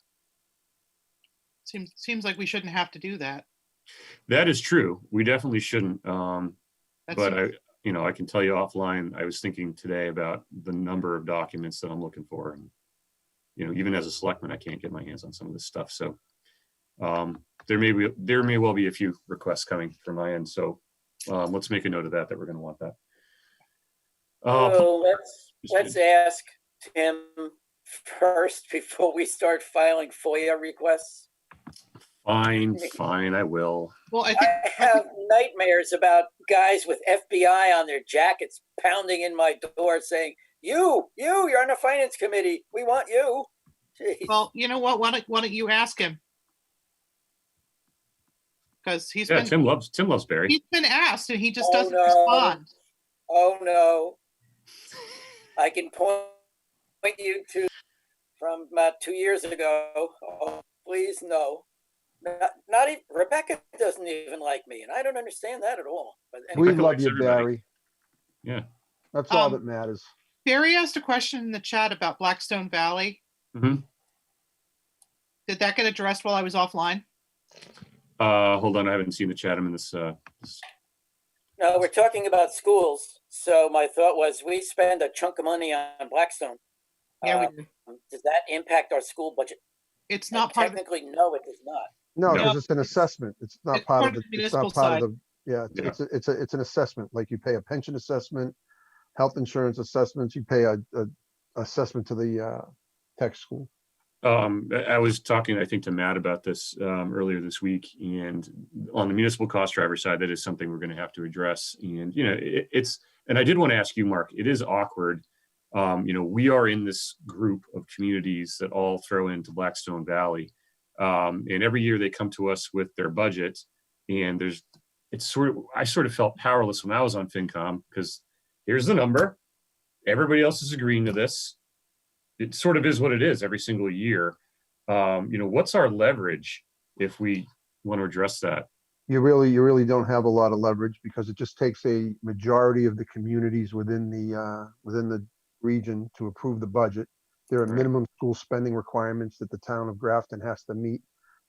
Seems like we shouldn't have to do that. That is true. We definitely shouldn't. That But seems- I can tell you offline, I was thinking today about the number of documents that I'm looking for. And, even as a selectman, I can't get my hands on some of this stuff. So there may well be a few requests coming from my end. So let's make a note of that we're going to want that. So let's ask Tim first before we start filing FOIA requests. Fine, I will. Well, I think I have nightmares about guys with FBI on their jackets pounding in my door saying, you're on the finance committee. We want you. Jeez. well, you know what? Why don't you ask him? Because Tim loves Barry. he's been asked and he just Oh, doesn't no. respond. Oh, no. I can point you to from about 2 years ago. Oh, please, no. Not even Rebecca doesn't even like me, and I don't understand that at all. But We Rebecca love likes you, everybody. Barry. Yeah. That's all Um, that matters. Barry asked a question in the chat about Blackstone Valley. Mhm. Did that get addressed while I was offline? Hold on, I haven't seen the chat. I'm in this. no, we're talking about schools. So my thought was we spend a chunk of money on Blackstone. Yeah, we did. Does that impact our school budget? It's And not part of. technically, no, it does not. No, No. because it's an assessment. It's not It's part part of of the, the it's not municipal part of side. the, yeah, Yeah. it's an assessment. Like you pay a pension assessment, health insurance assessments, you pay a assessment to the tech school. I was talking, I think, to Matt about this earlier this week, and on the municipal cost driver side, that is something we're going to have to address. And and I did want to ask you, Mark. It is awkward. We are in this group of communities that all throw into Blackstone Valley, and every year they come to us with their budget, and I sort of felt powerless when I was on FinCom because here's the number, everybody else is agreeing to this. It sort of is what it is every single year. What's our leverage if we want to address that? You really don't have a lot of leverage because it just takes a majority of the communities within the region to approve the budget. There are Right. minimum school spending requirements that the town of Grafton has to meet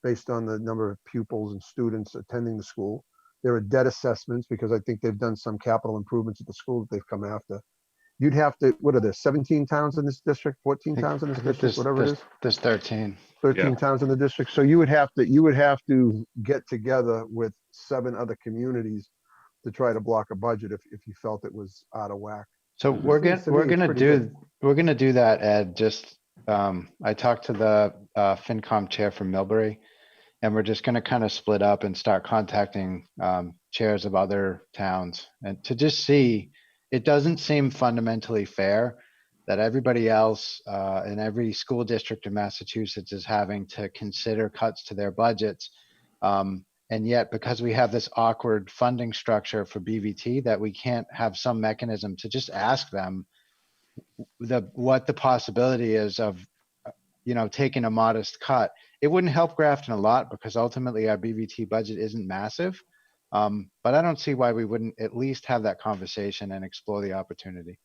based on the number of pupils and students attending the school. There are debt assessments because I think they've done some capital improvements at the school that they've come after. You'd have to, what are there, 17 towns in this district, 14 towns in this district, whatever it is? There's 13. 13 Yeah. towns in the district. So you would have to get together with 7 other communities to try to block a budget if you felt it was out of whack. So we're Seems to me we're it's gonna pretty do, good. we're gonna do that, Ed, just, I talked to the FinCom chair from Millbury. And we're just gonna kind of split up and start contacting chairs of other towns and to just see, it doesn't seem fundamentally fair that everybody else in every school district in Massachusetts is having to consider cuts to their budgets. And yet, because we have this awkward funding structure for BVT, that we can't have some mechanism to just ask them what the possibility is of, taking a modest cut. It wouldn't help Grafton a lot because ultimately our BVT budget isn't massive. But I don't see why we wouldn't at least have that conversation and explore the opportunity.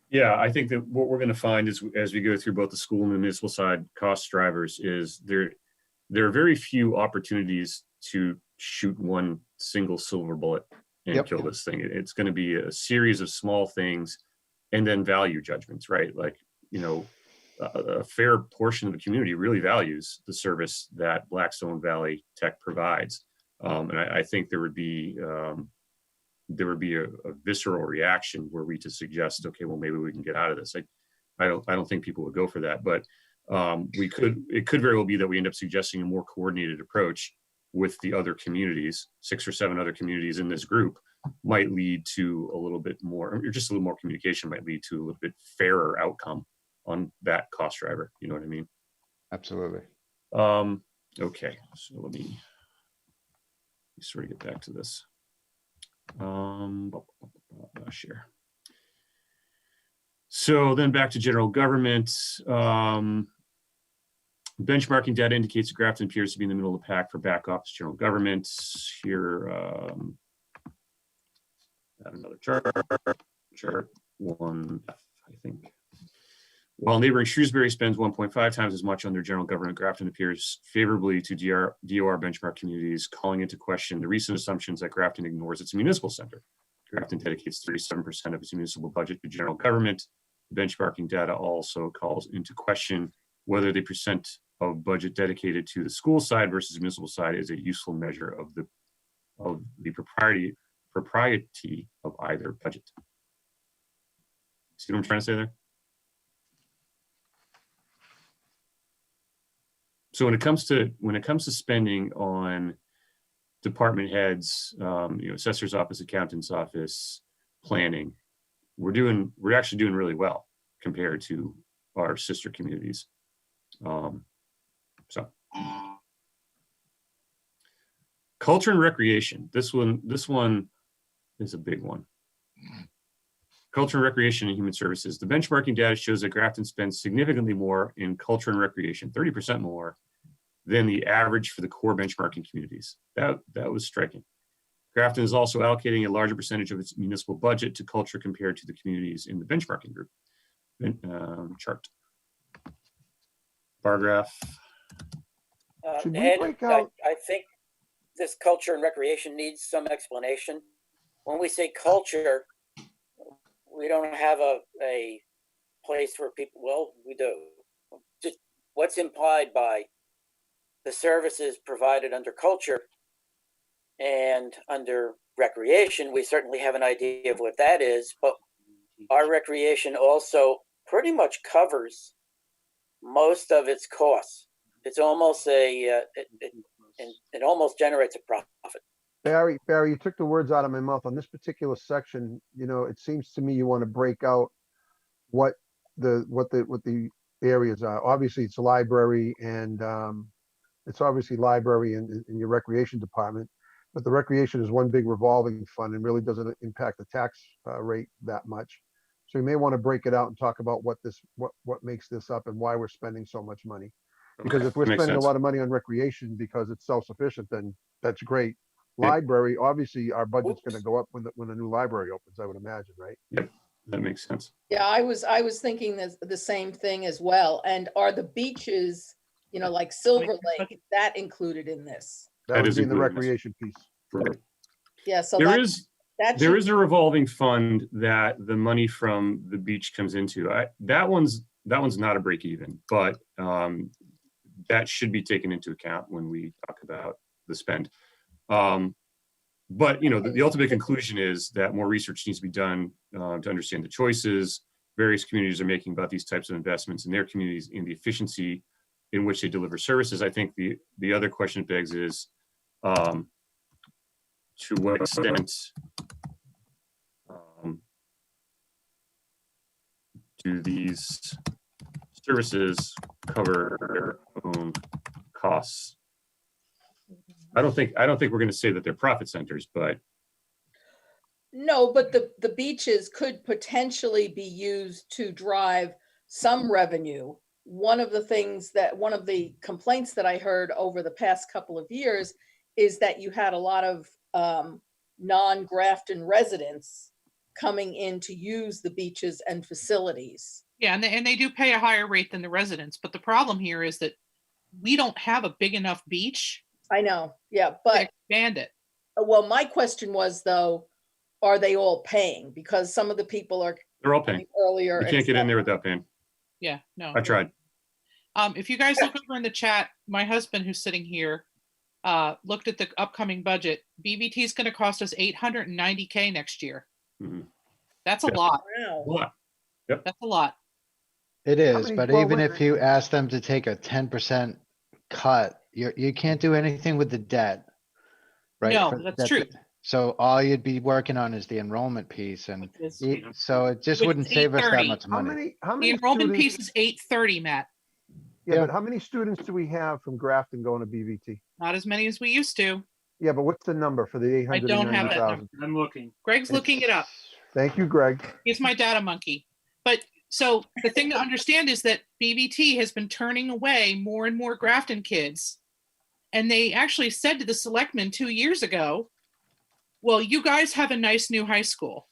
Yeah, I think that what we're going to find is as we go through both the school and the municipal side cost drivers is there are very few opportunities to shoot one single silver bullet and kill this thing. It's going to be a series of small things and then value judgments, right? Like, a fair portion of the community really values the service that Blackstone Valley Tech provides. And I think there would be a visceral reaction were we to suggest, okay, well, maybe we can get out of this. I don't think people would go for that, but it could very well be that we end up suggesting a more coordinated approach with the other communities. 6 or 7 other communities in this group might lead to a little bit more, or just a little more communication might lead to a little bit fairer outcome on that cost driver. You know what I mean? Absolutely. Okay, so let me sort of get back to this. Share. So then back to general government. Benchmarking data indicates that Grafton appears to be in the middle of the pack for back office general government. Here, add another chart 1, I think. While neighboring Shrewsbury spends 1.5 times as much on their general government, Grafton appears favorably to DOR benchmark communities, calling into question the recent assumptions that Grafton ignores its municipal center. Grafton dedicates 37% of its municipal budget to general government. The benchmarking data also calls into question whether the percent of budget dedicated to the school side versus municipal side is a useful measure of the propriety of either budget. See what I'm trying to say there? So when it comes to spending on department heads, assessor's office, accountant's office, planning, we're actually doing really well compared to our sister communities. So culture and recreation. This one is a big one. Culture and recreation and human services. The benchmarking data shows that Grafton spends significantly more in culture and recreation, 30% more than the average for the core benchmarking communities. That was striking. Grafton is also allocating a larger percentage of its municipal budget to culture compared to the communities in the benchmarking group. Chart. Bar graph. Should we Ed, break out? I think this culture and recreation needs some explanation. When we say culture, we don't have a place where people, well, we do. Just what's implied by the services provided under culture and under recreation, we certainly have an idea of what that is, but our recreation also pretty much covers most of its costs. It's almost it almost generates a profit. Barry, you took the words out of my mouth on this particular section. It seems to me you want to break out what the areas are. Obviously, it's a library and it's obviously library in your recreation department, but the recreation is one big revolving fund and really doesn't impact the tax rate that much. So you may want to break it out and talk about what makes this up and why we're spending so much money. Because if we're spending a lot of money on recreation because it's self-sufficient, then that's great. Library, obviously, our budget's going to go up when the new library opens, I would imagine, right? Yep, that makes sense. Yeah, I was thinking the same thing as well. And are the beaches, like Silver Lake, that included in this? That would is be in the included in this. recreation piece. Right. Yeah, so There that, is that there should, is a revolving fund that the money from the beach comes into. That one's not a break even, but that should be taken into account when we talk about the spend. But the ultimate conclusion is that more research needs to be done to understand the choices various communities are making about these types of investments in their communities and the efficiency in which they deliver services. I think the other question it begs is to what extent do these services cover their own costs? I don't think we're going to say that they're profit centers, but no, but the beaches could potentially be used to drive some revenue. One of the complaints that I heard over the past couple of years is that you had a lot of non-Grafton residents coming in to use the beaches and facilities. Yeah, and they do pay a higher rate than the residents, but the problem here is that we don't have a big enough beach I know, yeah, to but expand it. well, my question was though, are they all paying? Because some of the people are they're all paying. coming earlier. You can't get in there without paying. Yeah, no. I tried. If you guys look over in the chat, my husband who's sitting here looked at the upcoming budget. BVT is going to cost us $890K next year. Mhm. That's a Yeah. lot. Wow. A lot. Yep. That's a lot. It is, many- but well, even wait- if you ask them to take a 10% cut, you can't do anything with the debt. Right? No, For- that's true. So all you'd be working on is the enrollment piece and Which is- so it just Which wouldn't is save us that 830. much How money. many The enrollment students? piece is 830, Matt. Yeah, Yeah. but how many students do we have from Grafton going to BVT? Not as many as we used to. Yeah, but what's the number for the I don't have that 890,000? I'm looking. Greg's looking it up. Thank you, Greg. He's my data monkey. But so the thing to understand is that BVT has been turning away more and more Grafton kids. And they actually said to the selectmen 2 years ago, well, you guys have a nice new high school.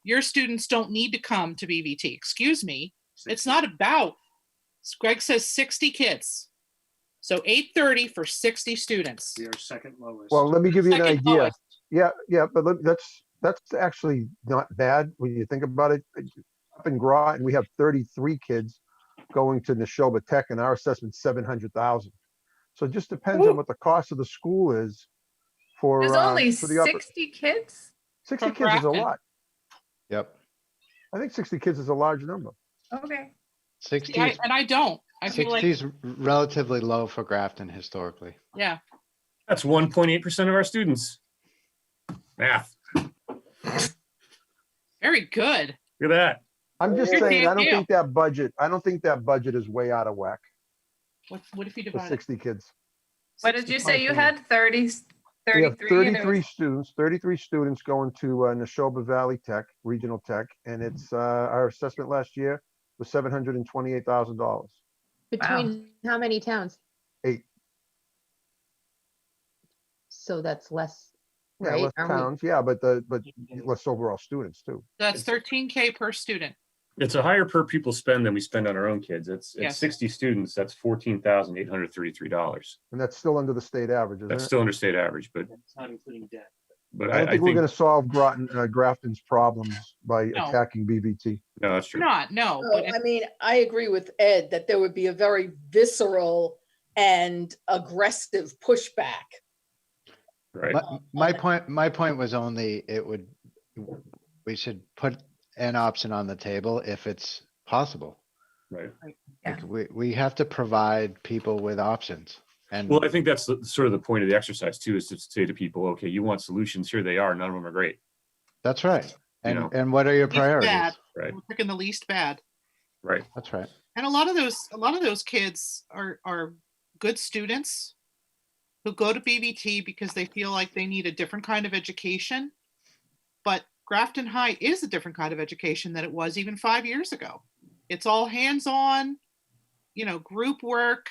Your students don't need to come to BVT. Excuse me. It's not about, Greg says 60 kids. So 830 for 60 students. We are second lowest. Well, let me give you an Second idea. lowest. Yeah, but that's actually not bad when you think about it. Up in Groton, we have 33 kids going to Neshoba Tech, and our assessment's 700,000. So it just depends on what the cost of the school is for There's only for the upper. 60 kids? 60 from kids is a Grafton. lot. Yep. I think 60 kids is a large number. Okay. 60 See, is, I don't. I feel 60 like, is relatively low for Grafton historically. yeah. That's 1.8% of our students. Math. Very good. Look at that. I'm just Good saying, I damn don't deal. think that budget is way out of whack What if you for divide it? 60 kids. What did you say you had? 30, We have 33? and there was- 33 students going to Neshoba Valley Tech, Regional Tech, and it's, our assessment last year was $728,000. Between how many towns? 8. So that's less, Yeah, right? less Aren't we- towns, yeah, but less overall students too. That's 13K per student. It's a higher per pupil spend than we spend on our own kids. It's Yes. 60 students. That's $14,833. And that's still under the state average, isn't That's it? still under state average, but It's not including debt. I don't think we're gonna solve Grafton's problems by No. attacking BVT. no, that's true. Not, no. So, But I mean, I agree with Ed that there would be a very visceral and aggressive pushback. Right. My point was only we should put an option on the table if it's possible. Right. Yeah. Like we have to provide people with options and Well, I think that's sort of the point of the exercise too, is to say to people, okay, you want solutions, here they are. None of them are great. that's right. You know. And what are your Least bad. priorities? Right. we're picking the least bad. Right. That's right. And a lot of those kids are good students who go to BVT because they feel like they need a different kind of education. But Grafton High is a different kind of education than it was even 5 years ago. It's all hands-on, group work,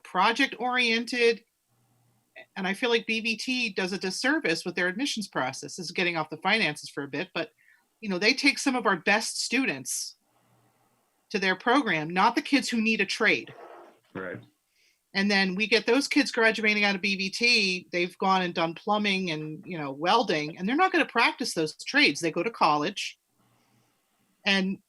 project oriented. And I feel like BVT does a disservice with their admissions process. This is getting off the finances for a bit, but they take some of our best students to their program, not the kids who need a trade. Right. And then we get those kids graduating out of BVT, they've gone and done plumbing and, welding, and they're not going to practice those trades. They go to college. And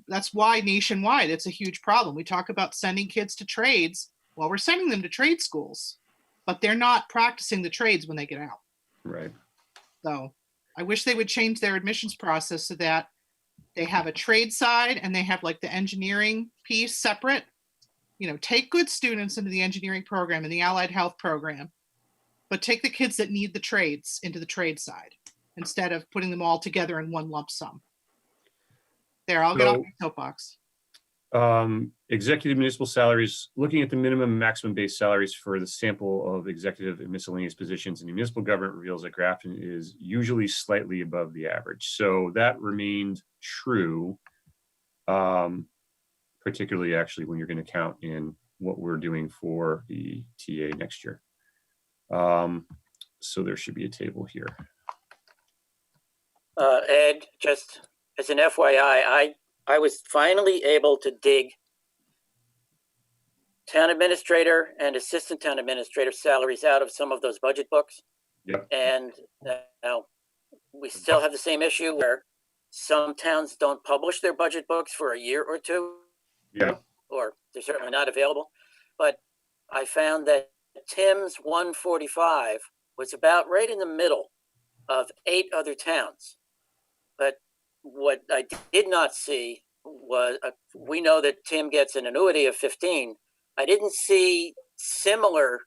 that's why nationwide it's a huge problem. We talk about sending kids to trades. Well, we're sending them to trade schools, but they're not practicing the trades when they get out. Right. So I wish they would change their admissions process so that they have a trade side and they have like the engineering piece separate. Take good students into the engineering program and the allied health program, but take the kids that need the trades into the trade side instead of putting them all together in one lump sum. There, I'll get off my soapbox. Executive municipal salaries, looking at the minimum and maximum base salaries for the sample of executive and miscellaneous positions in the municipal government reveals that Grafton is usually slightly above the average. So that remained true, particularly actually when you're going to count in what we're doing for the TA next year. So there should be a table here. Ed, just as an FYI, I was finally able to dig town administrator and assistant town administrator salaries out of some of those budget books. Yep. And now we still have the same issue where some towns don't publish their budget books for a year or two. Yeah. Or they're certainly not available. But I found that Tim's 145 was about right in the middle of 8 other towns. But what I did not see was, we know that Tim gets an annuity of 15. I didn't see similar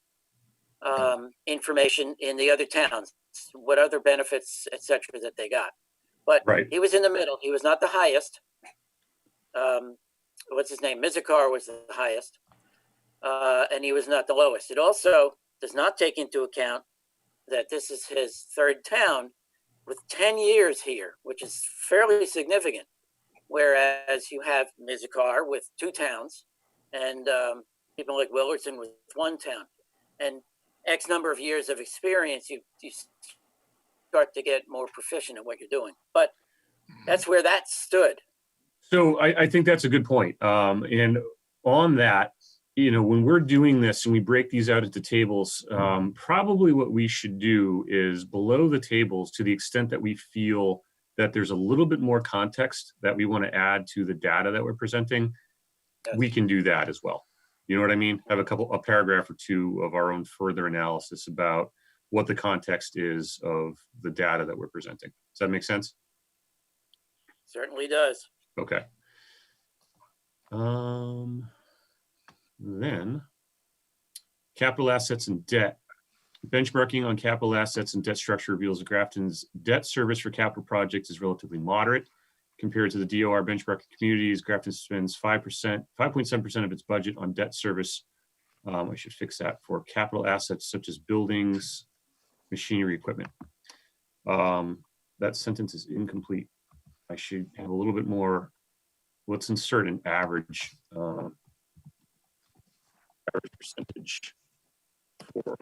information in the other towns, what other benefits, et cetera, that they got. But Right. He was in the middle. He was not the highest. What's his name? Mizikar was the highest. And he was not the lowest. It also does not take into account that this is his 3rd town with 10 years here, which is fairly significant. Whereas you have Mizikar with 2 towns and people like Willardson with 1 town. And X number of years of experience, you start to get more proficient at what you're doing. But that's where that stood. So I think that's a good point. And on that, when we're doing this and we break these out into tables, probably what we should do is below the tables, to the extent that we feel that there's a little bit more context that we want to add to the data that we're presenting, Yes. we can do that as well. You know what I mean? Have a paragraph or 2 of our own further analysis about what the context is of the data that we're presenting. Does that make sense? Certainly does. Okay. Then capital assets and debt. Benchmarking on capital assets and debt structure reveals that Grafton's debt service for capital projects is relatively moderate compared to the DOR benchmark communities. Grafton spends 5.7% of its budget on debt service. I should fix that, for capital assets such as buildings, machinery, equipment. That sentence is incomplete. I should have a little bit more. Let's insert an average percentage for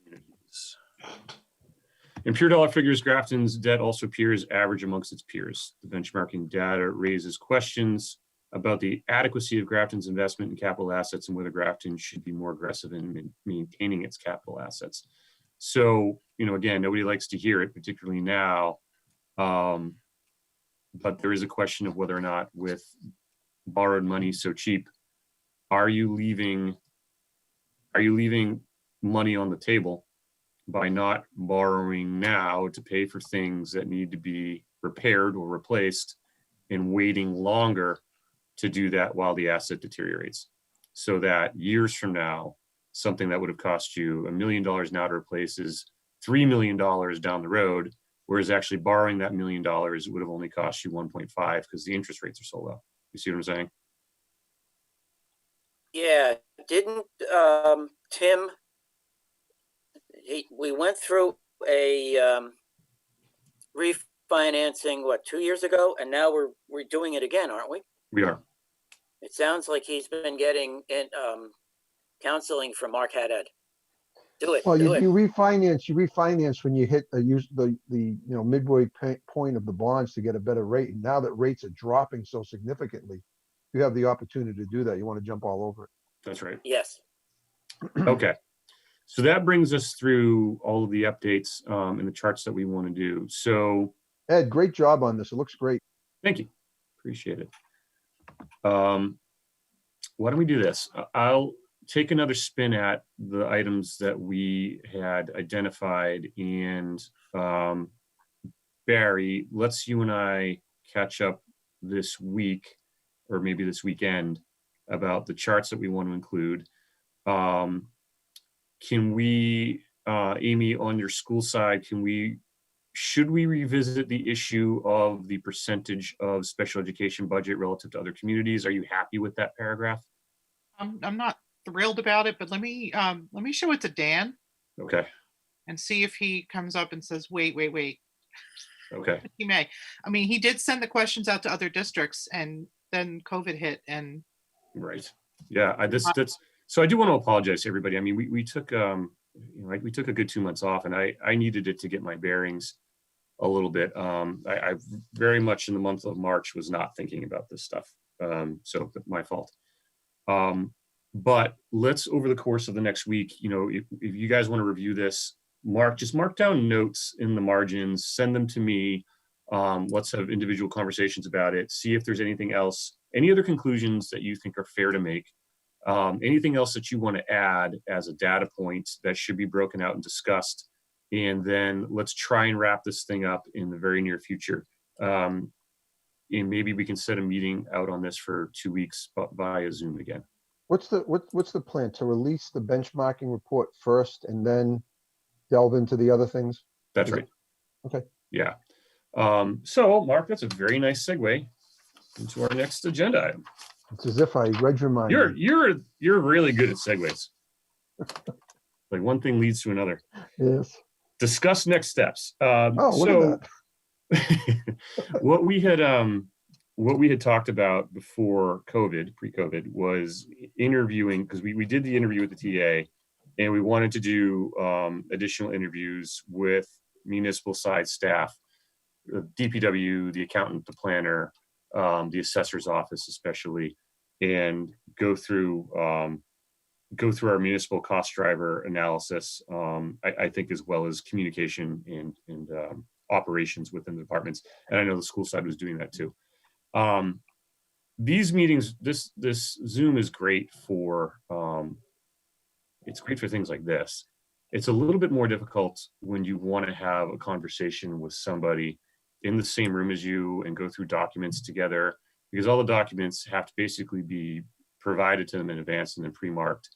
communities. In pure dollar figures, Grafton's debt also appears average amongst its peers. The benchmarking data raises questions about the adequacy of Grafton's investment in capital assets and whether Grafton should be more aggressive in maintaining its capital assets. So, again, nobody likes to hear it, particularly now. But there is a question of whether or not, with borrowed money so cheap, are you leaving money on the table by not borrowing now to pay for things that need to be repaired or replaced, and waiting longer to do that while the asset deteriorates, so that years from now, something that would have cost you $1 million now to replace is $3 million down the road, whereas actually borrowing that $1 million would have only cost you 1.5 because the interest rates are so low. You see what I'm saying? Yeah, didn't Tim? We went through a refinancing 2 years ago, and now we're doing it again, aren't we? We are. It sounds like he's been getting counseling from Mark Haddad. Do it. Well, do it. you refinance when you hit the midway point of the bonds to get a better rate. And now that rates are dropping so significantly, you have the opportunity to do that. You want to jump all over it. That's right. Yes. Okay. So that brings us through all of the updates and the charts that we want to do. So Ed, great job on this. It looks great. thank you. Appreciate it. Why don't we do this? I'll take another spin at the items that we had identified, and Barry, let's you and I catch up this week or maybe this weekend about the charts that we want to include. Can we, Amy, on your school side, should we revisit the issue of the percentage of special education budget relative to other communities? Are you happy with that paragraph? I'm not thrilled about it, but let me show it to Dan Okay. and see if he comes up and says, wait. Okay. He may. I mean, he did send the questions out to other districts, and then COVID hit, and Right. Yeah. So I do want to apologize to everybody. I mean, we took we took a good 2 months off, and I needed it to get my bearings a little bit. I very much in the month of March was not thinking about this stuff. So my fault. But let's, over the course of the next week, if you guys want to review this, just mark down notes in the margins, send them to me. Let's have individual conversations about it. See if there's anything else, any other conclusions that you think are fair to make. Anything else that you want to add as a data point that should be broken out and discussed. And then let's try and wrap this thing up in the very near future. And maybe we can set a meeting out on this for 2 weeks via Zoom again. What's the plan? To release the benchmarking report first and then delve into the other things? That's right. Okay. Yeah. So Mark, that's a very nice segue into our next agenda item. It's as if I read your mind. You're really good at segues. Like one thing leads to another. Yes. Discuss next steps. Look at that. What we had talked about before pre-COVID, was interviewing, because we did the interview with the TA, and we wanted to do additional interviews with municipal side staff, the DPW, the accountant, the planner, the assessor's office especially, and go through our municipal cost driver analysis, I think, as well as communication and operations within the departments. And I know the school side was doing that too. These meetings, this Zoom is great for, it's great for things like this. It's a little bit more difficult when you want to have a conversation with somebody in the same room as you and go through documents together, because all the documents have to basically be provided to them in advance and then pre-marked.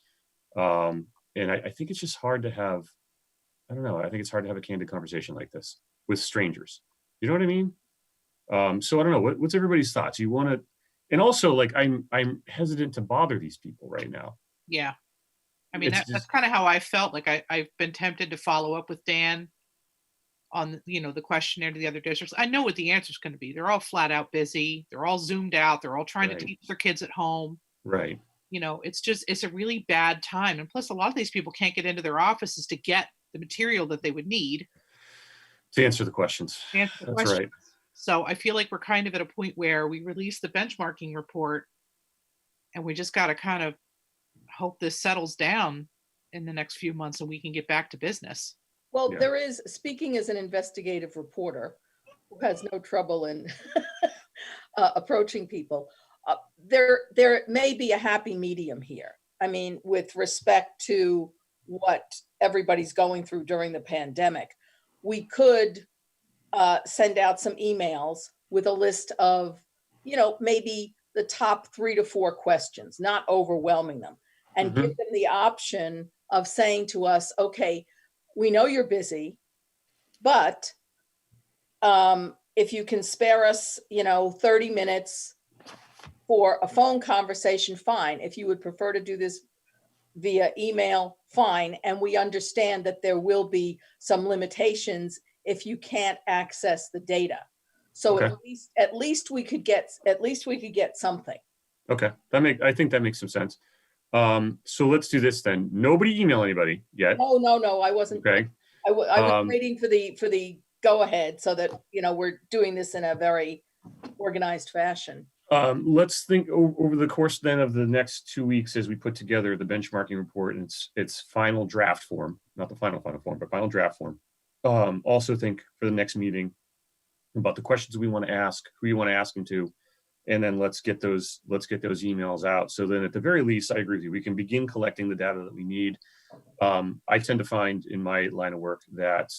And I think it's just hard to have, I don't know, I think it's hard to have a candid conversation like this with strangers. You know what I mean? So I don't know, what's everybody's thoughts? You want to, and also, like, I'm hesitant to bother these people right now. yeah. I mean, that's kind of how I felt. Like I've been tempted to follow up with Dan on, the questionnaire to the other districts. I know what the answer is going to be. They're all flat out busy. They're all Zoomed out. They're all trying to teach their kids at home. Right. It's a really bad time. And plus, a lot of these people can't get into their offices to get the material that they would need to answer the questions. That's right. So I feel like we're kind of at a point where we release the benchmarking report, and we just got to kind of hope this settles down in the next few months and we can get back to business. Well, there is, speaking as an investigative reporter who has no trouble in approaching people, there may be a happy medium here. I mean, with respect to what everybody's going through during the pandemic, we could send out some emails with a list of, maybe the top 3 to 4 questions, not overwhelming them, and give them the option of saying to us, okay, we know you're busy, but if you can spare us, 30 minutes for a phone conversation, fine. If you would prefer to do this via email, fine. And we understand that there will be some limitations if you can't access the data. So okay. at least we could get something. Okay, I think that makes some sense. So let's do this then. Nobody email anybody yet. No, I wasn't. Okay. I was waiting for the go ahead so that, we're doing this in a very organized fashion. Let's think over the course then of the next 2 weeks as we put together the benchmarking report in its final draft form, not the final form, but final draft form. Also think for the next meeting about the questions we want to ask, who you want to ask them to, and then let's get those emails out. So then at the very least, I agree with you, we can begin collecting the data that we need. I tend to find in my line of work that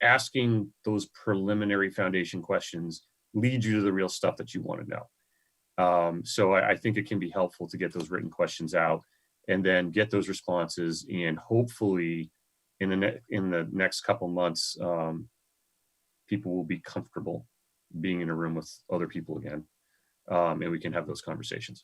asking those preliminary foundation questions lead you to the real stuff that you want to know. So I think it can be helpful to get those written questions out and then get those responses, and hopefully in the next couple months, people will be comfortable being in a room with other people again, and we can have those conversations.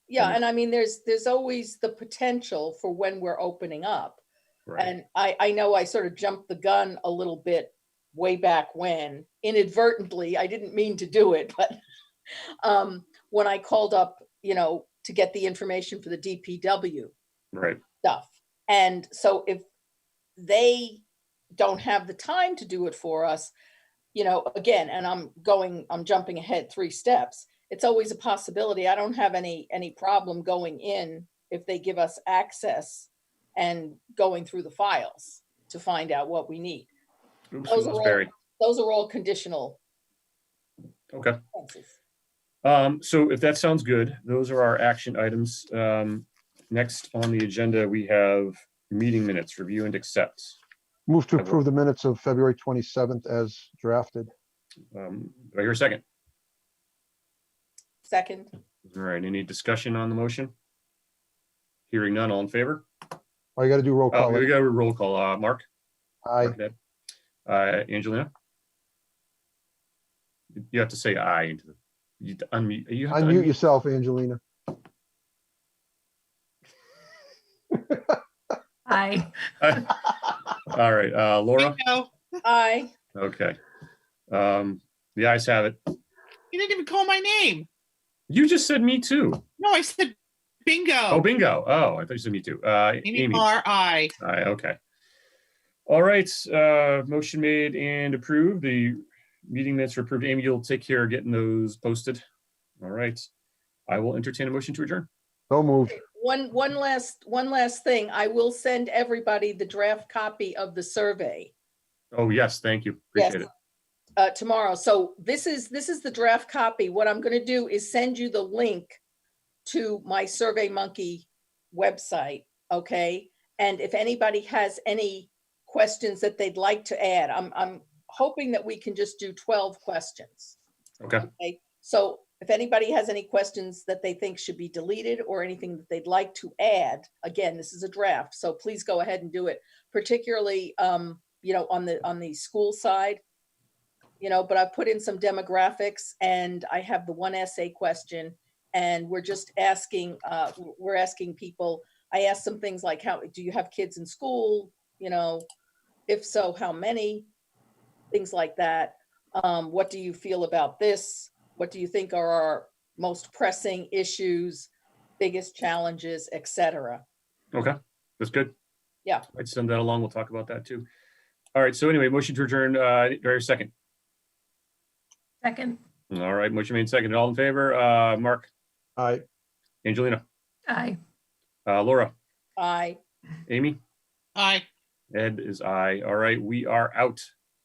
Yeah, and I mean, there's always the potential for when we're opening up. Right. And I know I sort of jumped the gun a little bit way back when, inadvertently. I didn't mean to do it, but when I called up, to get the information for the DPW Right. stuff. And so if they don't have the time to do it for us, again, and I'm jumping ahead 3 steps. It's always a possibility. I don't have any problem going in if they give us access and going through the files to find out what we need. Oops, Those we are lost all- Barry. Those are all conditional Okay. answers. So if that sounds good, those are our action items. Next on the agenda, we have meeting minutes, review and accept. Move to approve the minutes of February 27th as drafted. Do I hear a second? Second. All right, any discussion on the motion? Hearing none, all in favor? Oh, you got to do roll Oh, call. we got a roll call. Mark? Aye. Mark, Ned? Angelina? You have to say aye into the, you unmute. You have to Unmute yourself, Angelina. Aye. All right, Laura? Bingo. Aye. Okay. The ayes have it. You didn't even call my name. You just said me too. No, I said bingo. Oh, bingo. Oh, I thought you said me too. Amy Amy. R. I. Aye, okay. All right, motion made and approved. The meeting minutes are approved. Amy, you'll take care of getting those posted. All right. I will entertain a motion to adjourn. So moved. One last thing. I will send everybody the draft copy of the survey. Oh, yes, thank you. Appreciate it. Tomorrow. So this is the draft copy. What I'm going to do is send you the link to my SurveyMonkey website. Okay. And if anybody has any questions that they'd like to add, I'm hoping that we can just do 12 questions. Okay. Okay. So if anybody has any questions that they think should be deleted or anything that they'd like to add, again, this is a draft, so please go ahead and do it, particularly, on the school side. But I put in some demographics and I have the one essay question, and we're just asking, we're asking people, I asked some things like, do you have kids in school? If so, how many? Things like that. What do you feel about this? What do you think are our most pressing issues, biggest challenges, etc.? Okay, that's good. Yeah. I'd send that along. We'll talk about that too. All right, so anyway, motion to adjourn, do I hear a second? Second. All right, motion made second. All in favor? Mark? Aye. Angelina? Aye. Laura? Aye. Amy? I. Ed is aye. All right, we are out.